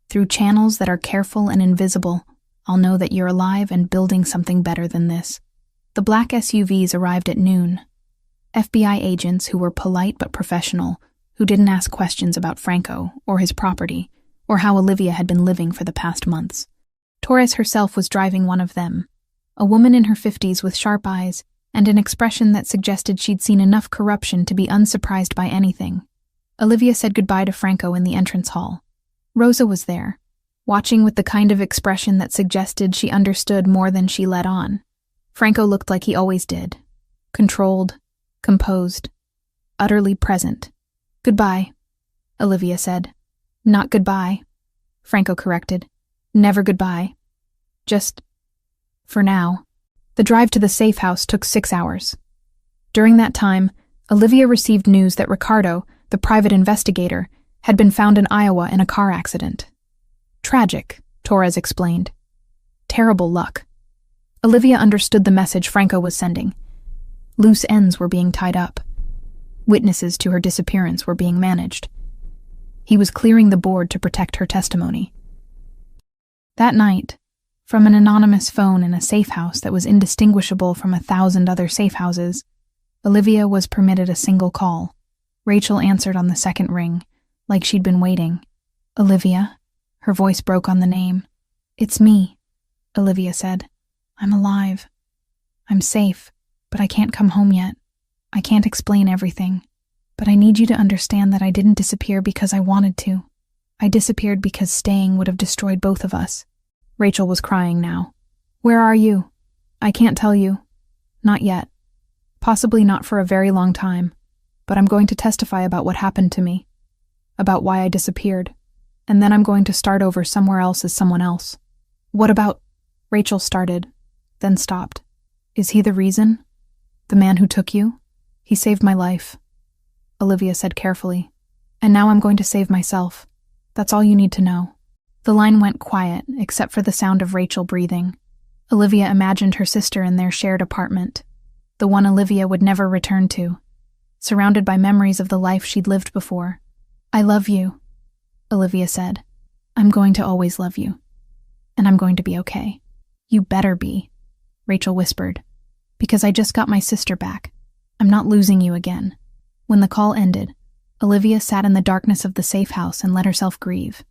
Through channels that are careful and invisible, I'll know that you're alive and building something better than this. The black SUVs arrived at noon. FBI agents who were polite but professional, who didn't ask questions about Franco or his property, or how Olivia had been living for the past months. Torres herself was driving one of them, a woman in her 50s with sharp eyes and an expression that suggested she'd seen enough corruption to be unsurprised by anything. Olivia said goodbye to Franco in the entrance hall. Rosa was there, watching with the kind of expression that suggested she understood more than she let on. Franco looked like he always did, controlled, composed, utterly present. Goodbye, Olivia said. Not goodbye, Franco corrected. Never goodbye. Just, for now. The drive to the safe house took 6 hours. During that time, Olivia received news that Ricardo, the private investigator, had been found in Iowa in a car accident. Tragic, Torres explained. Terrible luck. Olivia understood the message Franco was sending. Loose ends were being tied up. Witnesses to her disappearance were being managed. He was clearing the board to protect her testimony. That night, from an anonymous phone in a safe house that was indistinguishable from 1,000 other safe houses, Olivia was permitted a single call. Rachel answered on the second ring, like she'd been waiting. Olivia? Her voice broke on the name. It's me, Olivia said. I'm alive. I'm safe, but I can't come home yet. I can't explain everything, but I need you to understand that I didn't disappear because I wanted to. I disappeared because staying would have destroyed both of us. Rachel was crying now. Where are you? I can't tell you. Not yet. Possibly not for a very long time, but I'm going to testify about what happened to me, about why I disappeared, and then I'm going to start over somewhere else as someone else. What about... Rachel started, then stopped. Is he the reason? The man who took you? He saved my life, Olivia said carefully. And now I'm going to save myself. That's all you need to know. The line went quiet, except for the sound of Rachel breathing. Olivia imagined her sister in their shared apartment, the one Olivia would never return to, surrounded by memories of the life she'd lived before. I love you, Olivia said. I'm going to always love you. And I'm going to be okay. You better be, Rachel whispered, because I just got my sister back. I'm not losing you again. When the call ended, Olivia sat in the darkness of the safe house and let herself grieve.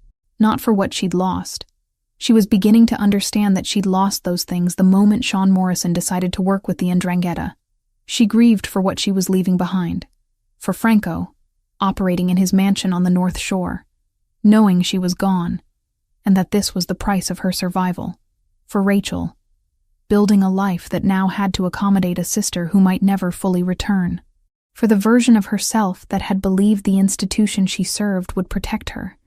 Not for what she'd lost. She was beginning to understand that she'd lost those things the moment Sean Morrison decided to work with the 'Ndrangheta. She grieved for what she was leaving behind. For Franco, operating in his mansion on the North Shore, knowing she was gone, and that this was the price of her survival. For Rachel, building a life that now had to accommodate a sister who might never fully return. For the version of herself that had believed the institution she served would protect her.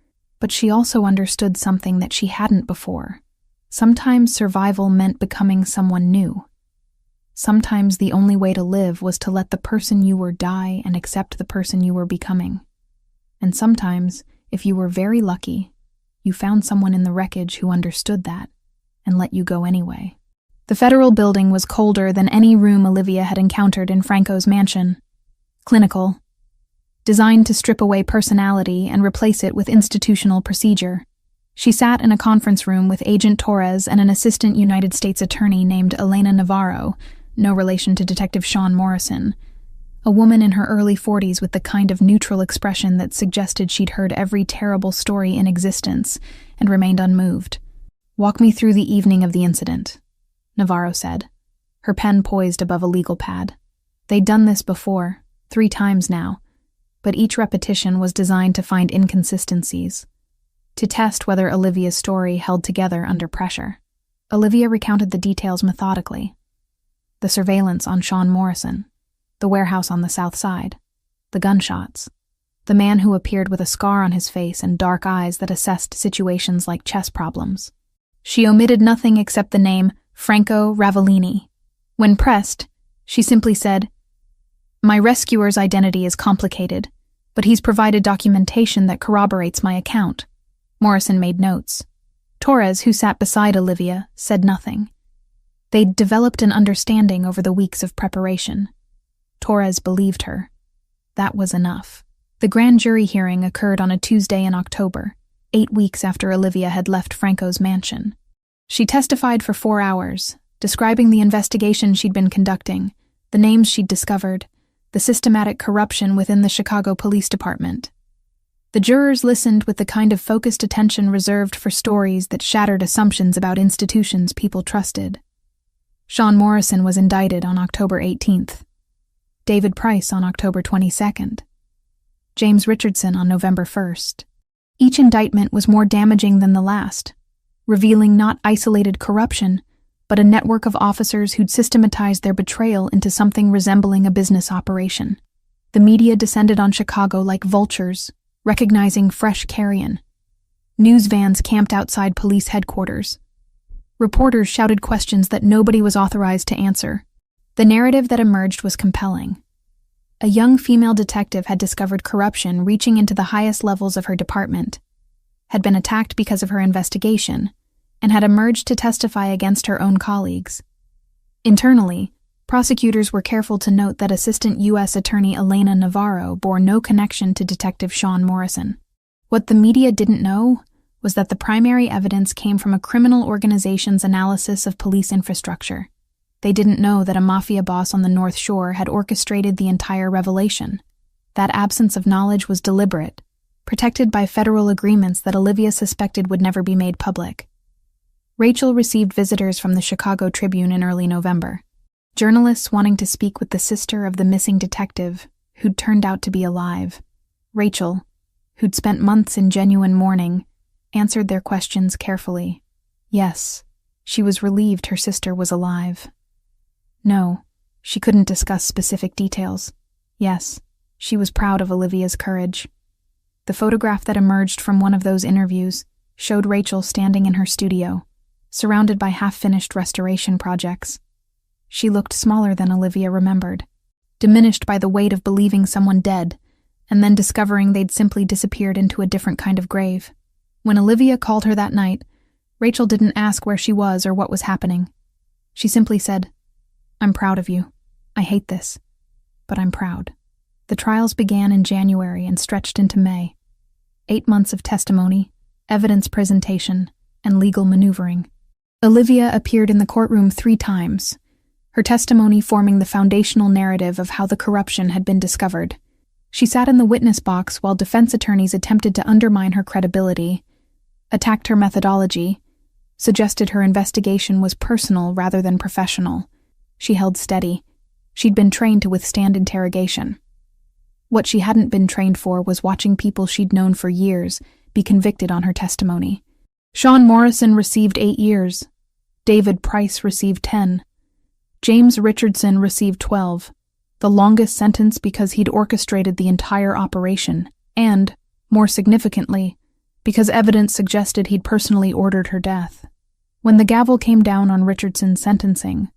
But she also understood something that she hadn't before. Sometimes survival meant becoming someone new. Sometimes the only way to live was to let the person you were die and accept the person you were becoming. And sometimes, if you were very lucky, you found someone in the wreckage who understood that and let you go anyway. The federal building was colder than any room Olivia had encountered in Franco's mansion. Clinical. Designed to strip away personality and replace it with institutional procedure. She sat in a conference room with Agent Torres and an assistant United States attorney named Elena Navarro, no relation to Detective Sean Morrison, a woman in her early 40s with the kind of neutral expression that suggested she'd heard every terrible story in existence and remained unmoved. Walk me through the evening of the incident, Navarro said, her pen poised above a legal pad. They'd done this before, 3 times now, but each repetition was designed to find inconsistencies, to test whether Olivia's story held together under pressure. Olivia recounted the details methodically. The surveillance on Sean Morrison, the warehouse on the south side, the gunshots, the man who appeared with a scar on his face and dark eyes that assessed situations like chess problems. She omitted nothing except the name Franco Ravellini. When pressed, she simply said, "My rescuer's identity is complicated, but he's provided documentation that corroborates my account." Morrison made notes. Torres, who sat beside Olivia, said nothing. They'd developed an understanding over the weeks of preparation. Torres believed her. That was enough. The grand jury hearing occurred on a Tuesday in October, 8 weeks after Olivia had left Franco's mansion. She testified for 4 hours, describing the investigation she'd been conducting, the names she'd discovered, the systematic corruption within the Chicago Police Department. The jurors listened with the kind of focused attention reserved for stories that shattered assumptions about institutions people trusted. Sean Morrison was indicted on October 18th. David Price on October 22nd. James Richardson on November 1st. Each indictment was more damaging than the last, revealing not isolated corruption, but a network of officers who'd systematized their betrayal into something resembling a business operation. The media descended on Chicago like vultures, recognizing fresh carrion. News vans camped outside police headquarters. Reporters shouted questions that nobody was authorized to answer. The narrative that emerged was compelling. A young female detective had discovered corruption reaching into the highest levels of her department, had been attacked because of her investigation, and had emerged to testify against her own colleagues. Internally, prosecutors were careful to note that Assistant U.S. Attorney Elena Navarro bore no connection to Detective Sean Morrison. What the media didn't know was that the primary evidence came from a criminal organization's analysis of police infrastructure. They didn't know that a mafia boss on the North Shore had orchestrated the entire revelation. That absence of knowledge was deliberate, protected by federal agreements that Olivia suspected would never be made public. Rachel received visitors from the Chicago Tribune in early November. Journalists wanting to speak with the sister of the missing detective, who'd turned out to be alive. Rachel, who'd spent months in genuine mourning, answered their questions carefully. Yes, she was relieved her sister was alive. No, she couldn't discuss specific details. Yes, she was proud of Olivia's courage. The photograph that emerged from one of those interviews showed Rachel standing in her studio, surrounded by half-finished restoration projects. She looked smaller than Olivia remembered, diminished by the weight of believing someone dead, and then discovering they'd simply disappeared into a different kind of grave. When Olivia called her that night, Rachel didn't ask where she was or what was happening. She simply said, "I'm proud of you. I hate this, but I'm proud." The trials began in January and stretched into May. 8 months of testimony, evidence presentation, and legal maneuvering. Olivia appeared in the courtroom 3 times, her testimony forming the foundational narrative of how the corruption had been discovered. She sat in the witness box while defense attorneys attempted to undermine her credibility, attacked her methodology, suggested her investigation was personal rather than professional. She held steady. She'd been trained to withstand interrogation. What she hadn't been trained for was watching people she'd known for years be convicted on her testimony. Sean Morrison received 8 years. David Price received 10. James Richardson received 12, the longest sentence because he'd orchestrated the entire operation, and, more significantly, because evidence suggested he'd personally ordered her death. When the gavel came down on Richardson's sentencing,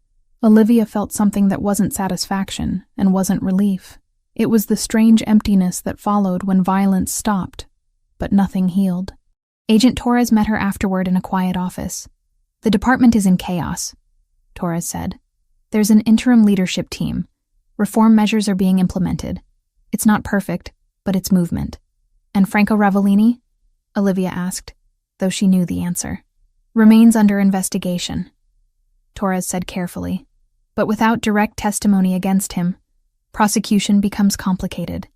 Olivia felt something that wasn't satisfaction and wasn't relief. It was the strange emptiness that followed when violence stopped, but nothing healed. Agent Torres met her afterward in a quiet office. "The department is in chaos," Torres said. "There's an interim leadership team. Reform measures are being implemented. It's not perfect, but it's movement." "And Franco Ravellini?" Olivia asked, though she knew the answer. "Remains under investigation," Torres said carefully. "But without direct testimony against him, prosecution becomes complicated.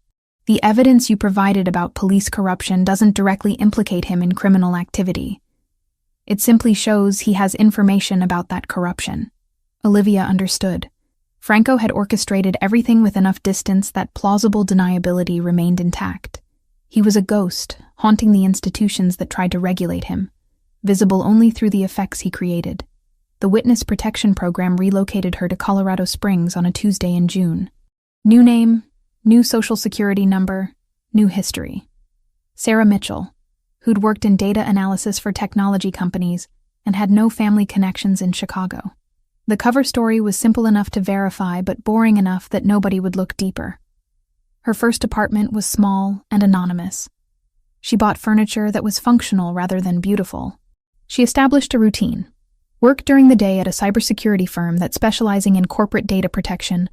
The evidence you provided about police corruption doesn't directly implicate him in criminal activity. It simply shows he has information about that corruption." Olivia understood. Franco had orchestrated everything with enough distance that plausible deniability remained intact. He was a ghost, haunting the institutions that tried to regulate him, visible only through the effects he created. The Witness Protection Program relocated her to Colorado Springs on a Tuesday in June. New name, new social security number, new history. Sarah Mitchell, who'd worked in data analysis for technology companies and had no family connections in Chicago. The cover story was simple enough to verify but boring enough that nobody would look deeper. Her first apartment was small and anonymous. She bought furniture that was functional rather than beautiful. She established a routine. Work during the day at a cybersecurity firm that specializing in corporate data protection,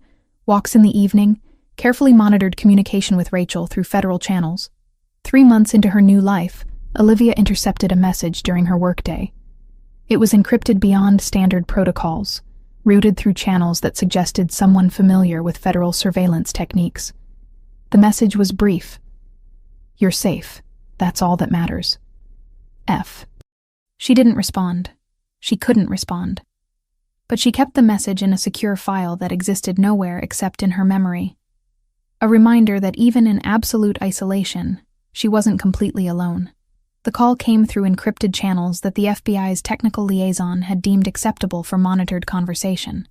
walks in the evening, carefully monitored communication with Rachel through federal channels. 3 months into her new life, Olivia intercepted a message during her workday. It was encrypted beyond standard protocols, routed through channels that suggested someone familiar with federal surveillance techniques. The message was brief. "You're safe. That's all that matters. F." She didn't respond. She couldn't respond. But she kept the message in a secure file that existed nowhere except in her memory. A reminder that even in absolute isolation, she wasn't completely alone. The call came through encrypted channels that the FBI's technical liaison had deemed acceptable for monitored conversation.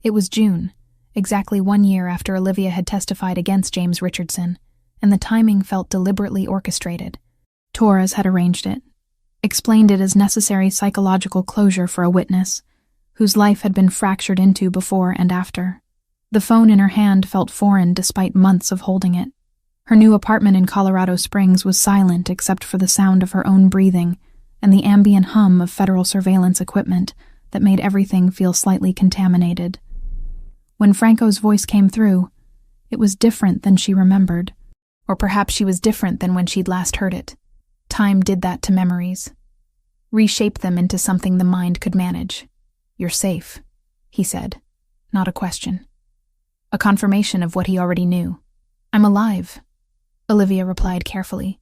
It was June, exactly 1 year after Olivia had testified against James Richardson, and the timing felt deliberately orchestrated. Torres had arranged it, explained it as necessary psychological closure for a witness, whose life had been fractured into before and after. The phone in her hand felt foreign despite months of holding it. Her new apartment in Colorado Springs was silent except for the sound of her own breathing and the ambient hum of federal surveillance equipment that made everything feel slightly contaminated. When Franco's voice came through, it was different than she remembered. Or perhaps she was different than when she'd last heard it. Time did that to memories. Reshape them into something the mind could manage. "You're safe," he said, not a question. A confirmation of what he already knew. "I'm alive," Olivia replied carefully,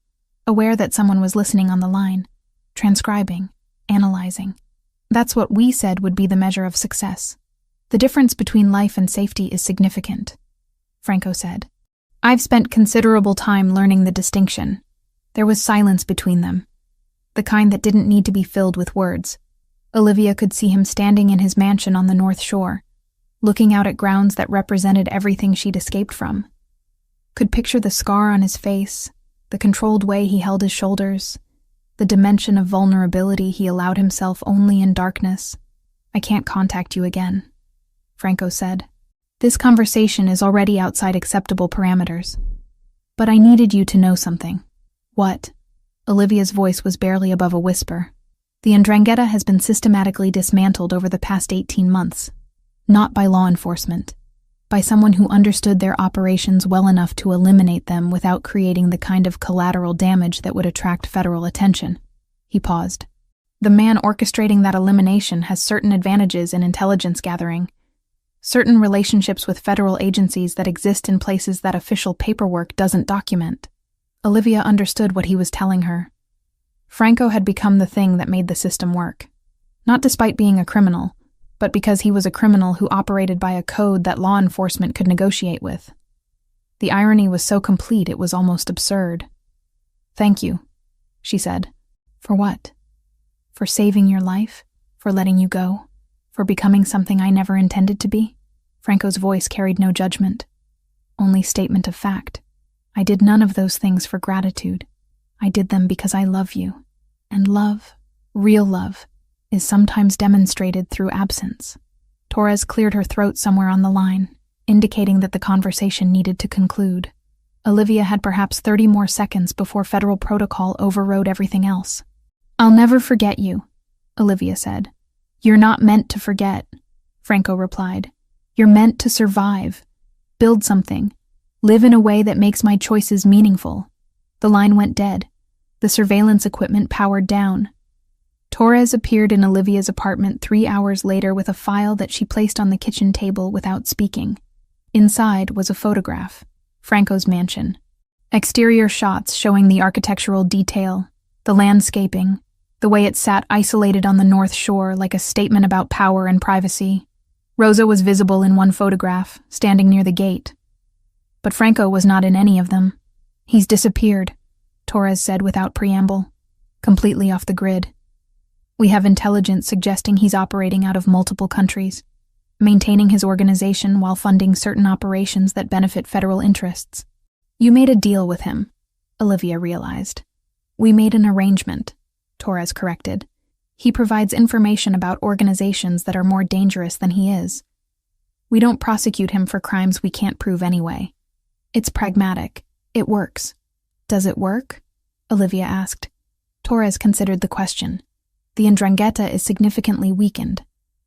aware that someone was listening on the line, transcribing, analyzing. "That's what we said would be the measure of success. The difference between life and safety is significant," Franco said. "I've spent considerable time learning the distinction." There was silence between them, the kind that didn't need to be filled with words. Olivia could see him standing in his mansion on the North Shore, looking out at grounds that represented everything she'd escaped from. Could picture the scar on his face, the controlled way he held his shoulders, the dimension of vulnerability he allowed himself only in darkness. "I can't contact you again," Franco said. "This conversation is already outside acceptable parameters. But I needed you to know something." "What?" Olivia's voice was barely above a whisper. "The Ndrangheta has been systematically dismantled over the past 18 months. Not by law enforcement. By someone who understood their operations well enough to eliminate them without creating the kind of collateral damage that would attract federal attention." He paused. "The man orchestrating that elimination has certain advantages in intelligence gathering, certain relationships with federal agencies that exist in places that official paperwork doesn't document." Olivia understood what he was telling her. Franco had become the thing that made the system work. Not despite being a criminal, but because he was a criminal who operated by a code that law enforcement could negotiate with. The irony was so complete it was almost absurd. "Thank you," she said. "For what?" "For saving your life, for letting you go, for becoming something I never intended to be." Franco's voice carried no judgment, only statement of fact. "I did none of those things for gratitude. I did them because I love you. And love, real love, is sometimes demonstrated through absence." Torres cleared her throat somewhere on the line, indicating that the conversation needed to conclude. Olivia had perhaps 30 more seconds before federal protocol overrode everything else. "I'll never forget you," Olivia said. "You're not meant to forget," Franco replied. "You're meant to survive, build something, live in a way that makes my choices meaningful." The line went dead. The surveillance equipment powered down. Torres appeared in Olivia's apartment 3 hours later with a file that she placed on the kitchen table without speaking. Inside was a photograph, Franco's mansion. Exterior shots showing the architectural detail, the landscaping, the way it sat isolated on the North Shore like a statement about power and privacy. Rosa was visible in one photograph, standing near the gate. But Franco was not in any of them. He's disappeared, Torres said without preamble, completely off the grid. We have intelligence suggesting he's operating out of multiple countries, maintaining his organization while funding certain operations that benefit federal interests. You made a deal with him, Olivia realized. We made an arrangement, Torres corrected. He provides information about organizations that are more dangerous than he is. We don't prosecute him for crimes we can't prove anyway. It's pragmatic. It works. Does it work? Olivia asked. Torres considered the question. The 'Ndrangheta is significantly weakened.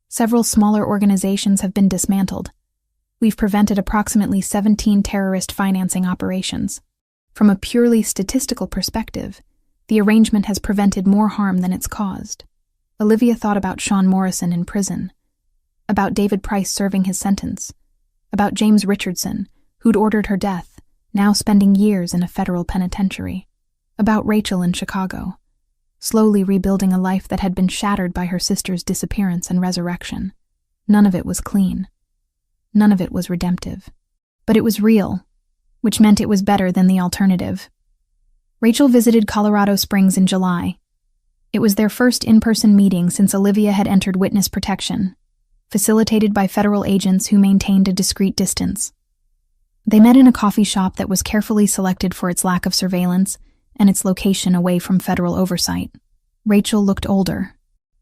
Several smaller organizations have been dismantled. We've prevented approximately 17 terrorist financing operations. From a purely statistical perspective, the arrangement has prevented more harm than it's caused. Olivia thought about Sean Morrison in prison, about David Price serving his sentence, about James Richardson, who'd ordered her death, now spending years in a federal penitentiary, about Rachel in Chicago, slowly rebuilding a life that had been shattered by her sister's disappearance and resurrection. None of it was clean. None of it was redemptive. But it was real, which meant it was better than the alternative. Rachel visited Colorado Springs in July. It was their first in-person meeting since Olivia had entered witness protection, facilitated by federal agents who maintained a discreet distance. They met in a coffee shop that was carefully selected for its lack of surveillance and its location away from federal oversight. Rachel looked older.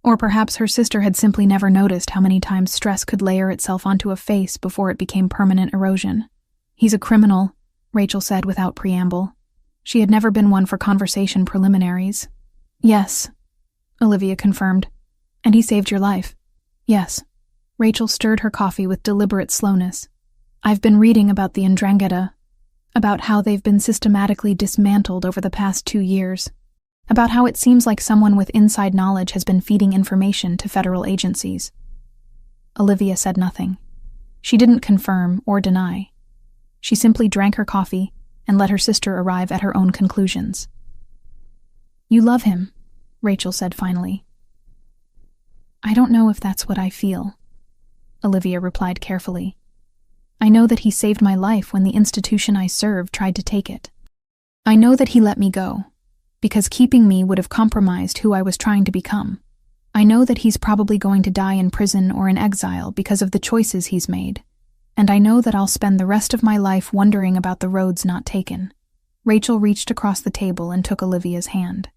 Or perhaps her sister had simply never noticed how many times stress could layer itself onto a face before it became permanent erosion. He's a criminal, Rachel said without preamble. She had never been one for conversation preliminaries. Yes, Olivia confirmed. And he saved your life. Yes. Rachel stirred her coffee with deliberate slowness. I've been reading about the 'Ndrangheta, about how they've been systematically dismantled over the past 2 years, about how it seems like someone with inside knowledge has been feeding information to federal agencies. Olivia said nothing. She didn't confirm or deny. She simply drank her coffee and let her sister arrive at her own conclusions. You love him, Rachel said finally. I don't know if that's what I feel, Olivia replied carefully. I know that he saved my life when the institution I served tried to take it. I know that he let me go, because keeping me would have compromised who I was trying to become. I know that he's probably going to die in prison or in exile because of the choices he's made, and I know that I'll spend the rest of my life wondering about the roads not taken. Rachel reached across the table and took Olivia's hand.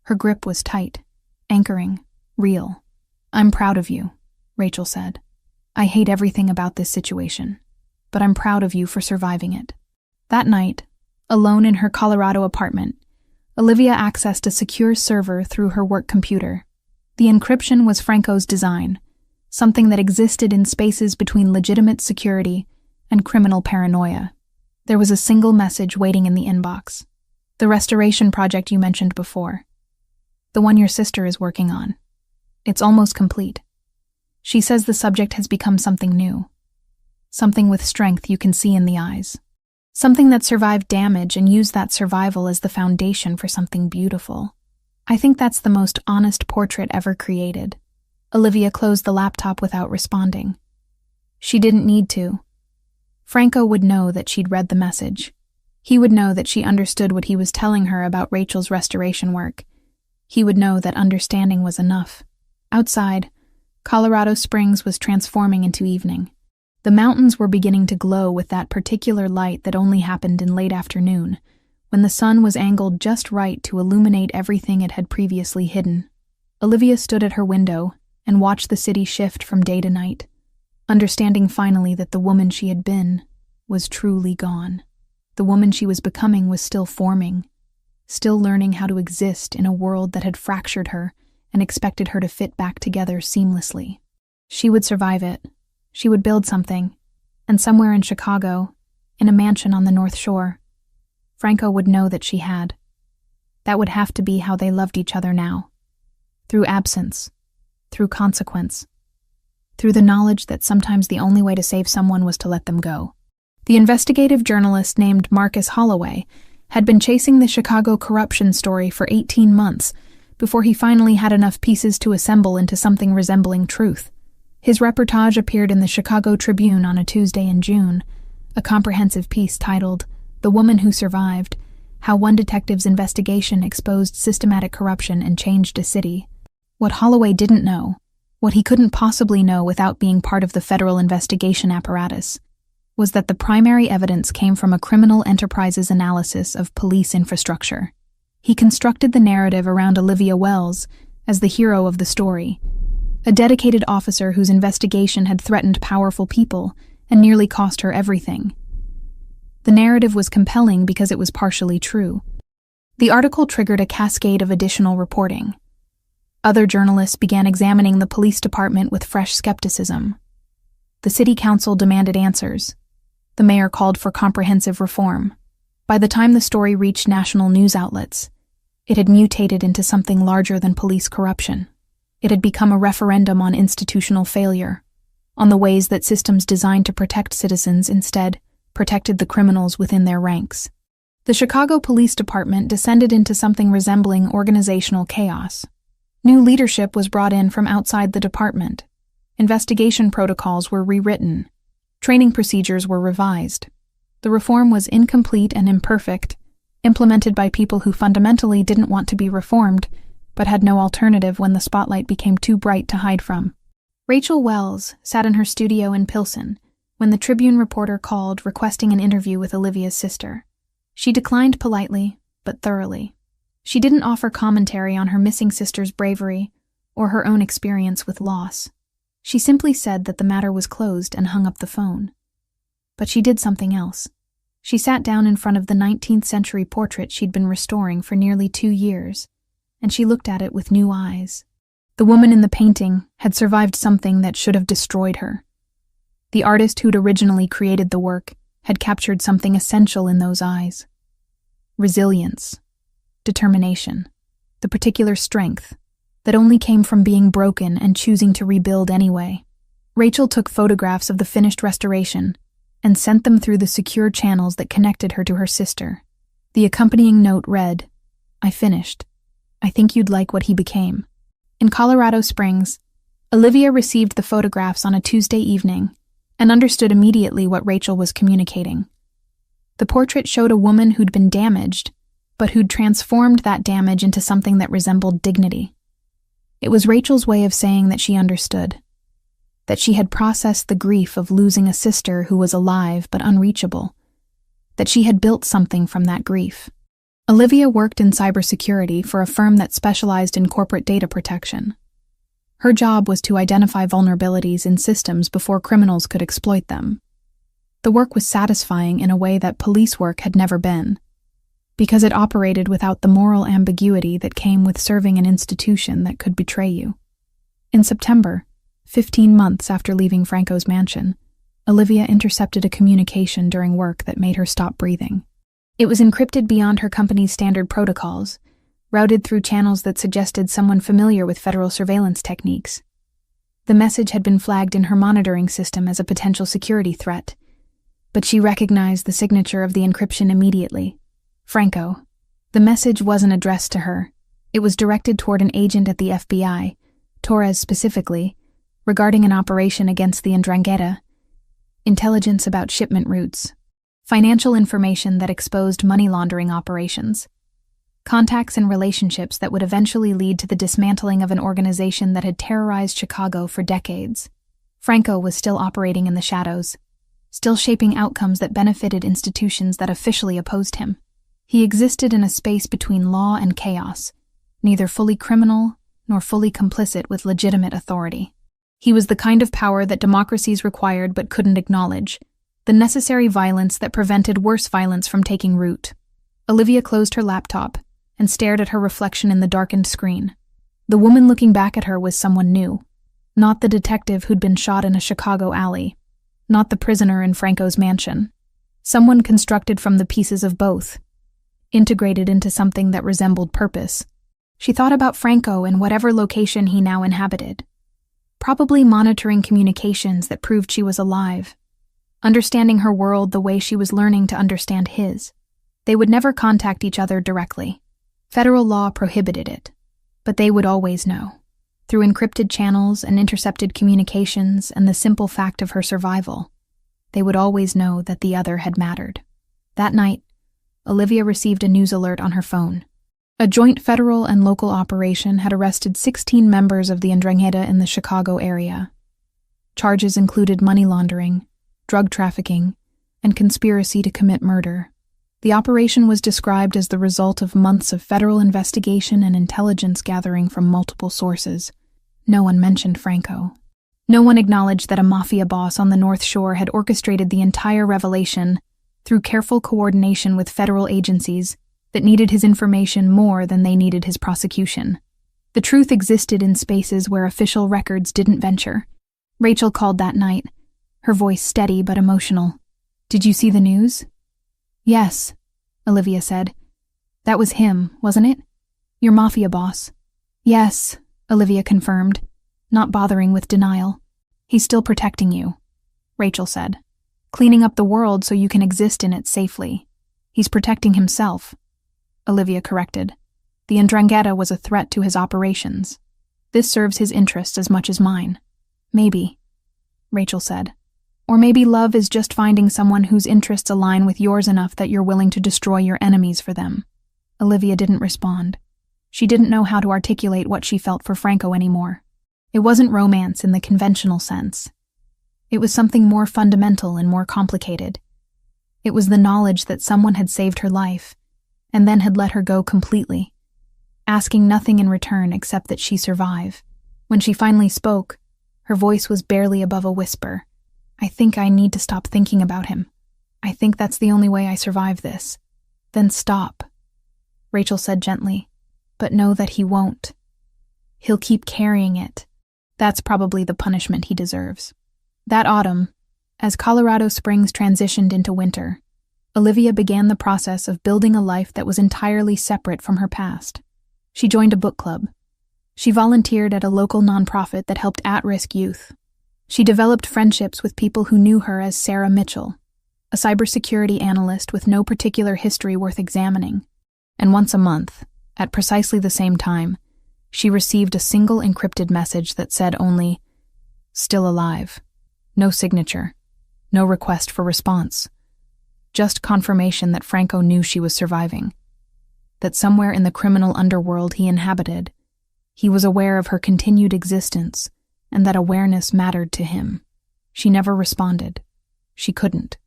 Her grip was tight, anchoring, real. I'm proud of you, Rachel said. I hate everything about this situation, but I'm proud of you for surviving it. That night, alone in her Colorado apartment, Olivia accessed a secure server through her work computer. The encryption was Franco's design, something that existed in spaces between legitimate security and criminal paranoia. There was a single message waiting in the inbox. The restoration project you mentioned before. The one your sister is working on. It's almost complete. She says the subject has become something new. Something with strength you can see in the eyes. Something that survived damage and used that survival as the foundation for something beautiful. I think that's the most honest portrait ever created. Olivia closed the laptop without responding. She didn't need to. Franco would know that she'd read the message. He would know that she understood what he was telling her about Rachel's restoration work. He would know that understanding was enough. Outside, Colorado Springs was transforming into evening. The mountains were beginning to glow with that particular light that only happened in late afternoon, when the sun was angled just right to illuminate everything it had previously hidden. Olivia stood at her window and watched the city shift from day to night, understanding finally that the woman she had been was truly gone. The woman she was becoming was still forming, still learning how to exist in a world that had fractured her and expected her to fit back together seamlessly. She would survive it. She would build something, and somewhere in Chicago, in a mansion on the North Shore, Franco would know that she had. That would have to be how they loved each other now. Through absence, through consequence, through the knowledge that sometimes the only way to save someone was to let them go. The investigative journalist named Marcus Holloway had been chasing the Chicago corruption story for 18 months before he finally had enough pieces to assemble into something resembling truth. His reportage appeared in the Chicago Tribune on a Tuesday in June, a comprehensive piece titled "The Woman Who Survived: How One Detective's Investigation Exposed Systematic Corruption and Changed a City." What Holloway didn't know, what he couldn't possibly know without being part of the federal investigation apparatus, was that the primary evidence came from a criminal enterprise's analysis of police infrastructure. He constructed the narrative around Olivia Wells as the hero of the story, a dedicated officer whose investigation had threatened powerful people and nearly cost her everything. The narrative was compelling because it was partially true. The article triggered a cascade of additional reporting. Other journalists began examining the police department with fresh skepticism. The city council demanded answers. The mayor called for comprehensive reform. By the time the story reached national news outlets, it had mutated into something larger than police corruption. It had become a referendum on institutional failure, on the ways that systems designed to protect citizens instead protected the criminals within their ranks. The Chicago Police Department descended into something resembling organizational chaos. New leadership was brought in from outside the department. Investigation protocols were rewritten. Training procedures were revised. The reform was incomplete and imperfect, implemented by people who fundamentally didn't want to be reformed, but had no alternative when the spotlight became too bright to hide from. Rachel Wells sat in her studio in Pilsen when the Tribune reporter called requesting an interview with Olivia's sister. She declined politely, but thoroughly. She didn't offer commentary on her missing sister's bravery or her own experience with loss. She simply said that the matter was closed and hung up the phone. But she did something else. She sat down in front of the 19th century portrait she'd been restoring for nearly 2 years, and she looked at it with new eyes. The woman in the painting had survived something that should have destroyed her. The artist who'd originally created the work had captured something essential in those eyes. Resilience, determination, the particular strength that only came from being broken and choosing to rebuild anyway. Rachel took photographs of the finished restoration and sent them through the secure channels that connected her to her sister. The accompanying note read, "I finished. I think you'd like what he became." In Colorado Springs, Olivia received the photographs on a Tuesday evening and understood immediately what Rachel was communicating. The portrait showed a woman who'd been damaged, but who'd transformed that damage into something that resembled dignity. It was Rachel's way of saying that she understood, that she had processed the grief of losing a sister who was alive but unreachable, that she had built something from that grief. Olivia worked in cybersecurity for a firm that specialized in corporate data protection. Her job was to identify vulnerabilities in systems before criminals could exploit them. The work was satisfying in a way that police work had never been, because it operated without the moral ambiguity that came with serving an institution that could betray you. In September, 15 months after leaving Franco's mansion, Olivia intercepted a communication during work that made her stop breathing. It was encrypted beyond her company's standard protocols, routed through channels that suggested someone familiar with federal surveillance techniques. The message had been flagged in her monitoring system as a potential security threat, but she recognized the signature of the encryption immediately. Franco. The message wasn't addressed to her. It was directed toward an agent at the FBI, Torres specifically, regarding an operation against the Ndrangheta, intelligence about shipment routes, financial information that exposed money laundering operations, contacts and relationships that would eventually lead to the dismantling of an organization that had terrorized Chicago for decades. Franco was still operating in the shadows, still shaping outcomes that benefited institutions that officially opposed him. He existed in a space between law and chaos, neither fully criminal nor fully complicit with legitimate authority. He was the kind of power that democracies required but couldn't acknowledge, the necessary violence that prevented worse violence from taking root. Olivia closed her laptop and stared at her reflection in the darkened screen. The woman looking back at her was someone new, not the detective who'd been shot in a Chicago alley, not the prisoner in Franco's mansion. Someone constructed from the pieces of both, integrated into something that resembled purpose. She thought about Franco in whatever location he now inhabited, probably monitoring communications that proved she was alive, understanding her world the way she was learning to understand his. They would never contact each other directly. Federal law prohibited it, but they would always know. through encrypted channels and intercepted communications and the simple fact of her survival. They would always know that the other had mattered. That night, Olivia received a news alert on her phone. A joint federal and local operation had arrested 16 members of the Ndrangheta in the Chicago area. Charges included money laundering, drug trafficking, and conspiracy to commit murder. The operation was described as the result of months of federal investigation and intelligence gathering from multiple sources. No one mentioned Franco. No one acknowledged that a mafia boss on the North Shore had orchestrated the entire revelation through careful coordination with federal agencies that needed his information more than they needed his prosecution. The truth existed in spaces where official records didn't venture. Rachel called that night, her voice steady but emotional. "Did you see the news?" "Yes," Olivia said. "That was him, wasn't it? Your mafia boss." "Yes," Olivia confirmed, not bothering with denial. "He's still protecting you," Rachel said. "Cleaning up the world so you can exist in it safely. He's protecting himself," Olivia corrected. "The Ndrangheta was a threat to his operations. This serves his interests as much as mine." "Maybe," Rachel said. "Or maybe love is just finding someone whose interests align with yours enough that you're willing to destroy your enemies for them." Olivia didn't respond. She didn't know how to articulate what she felt for Franco anymore. It wasn't romance in the conventional sense. It was something more fundamental and more complicated. It was the knowledge that someone had saved her life, and then had let her go completely, asking nothing in return except that she survive. When she finally spoke, her voice was barely above a whisper. "I think I need to stop thinking about him. I think that's the only way I survive this." "Then stop," Rachel said gently, "but know that he won't. He'll keep carrying it. That's probably the punishment he deserves." That autumn, as Colorado Springs transitioned into winter, Olivia began the process of building a life that was entirely separate from her past. She joined a book club. She volunteered at a local nonprofit that helped at-risk youth. She developed friendships with people who knew her as Sarah Mitchell, a cybersecurity analyst with no particular history worth examining. And once a month, at precisely the same time, she received a single encrypted message that said only, "Still alive." No signature, no request for response. Just confirmation that Franco knew she was surviving. That somewhere in the criminal underworld he inhabited, he was aware of her continued existence, and that awareness mattered to him. She never responded. She couldn't.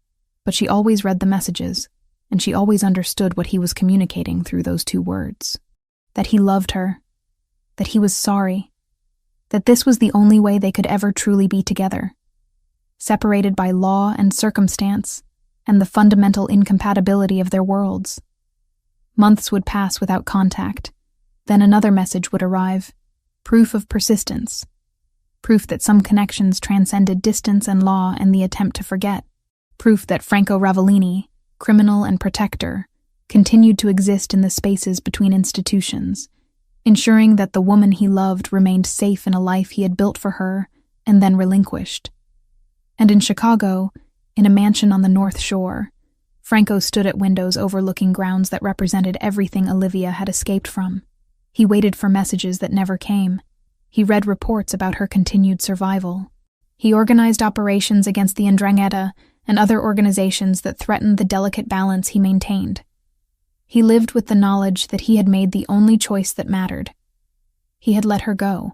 But she always read the messages, and she always understood what he was communicating through those two words. That he loved her. That he was sorry. That this was the only way they could ever truly be together. Separated by law and circumstance, and the fundamental incompatibility of their worlds. Months would pass without contact. Then another message would arrive. Proof of persistence. Proof that some connections transcended distance and law and the attempt to forget. Proof that Franco Ravellini, criminal and protector, continued to exist in the spaces between institutions, ensuring that the woman he loved remained safe in a life he had built for her and then relinquished. And in Chicago, in a mansion on the North Shore, Franco stood at windows overlooking grounds that represented everything Olivia had escaped from. He waited for messages that never came. He read reports about her continued survival. He organized operations against the Ndrangheta and other organizations that threatened the delicate balance he maintained. He lived with the knowledge that he had made the only choice that mattered. He had let her go.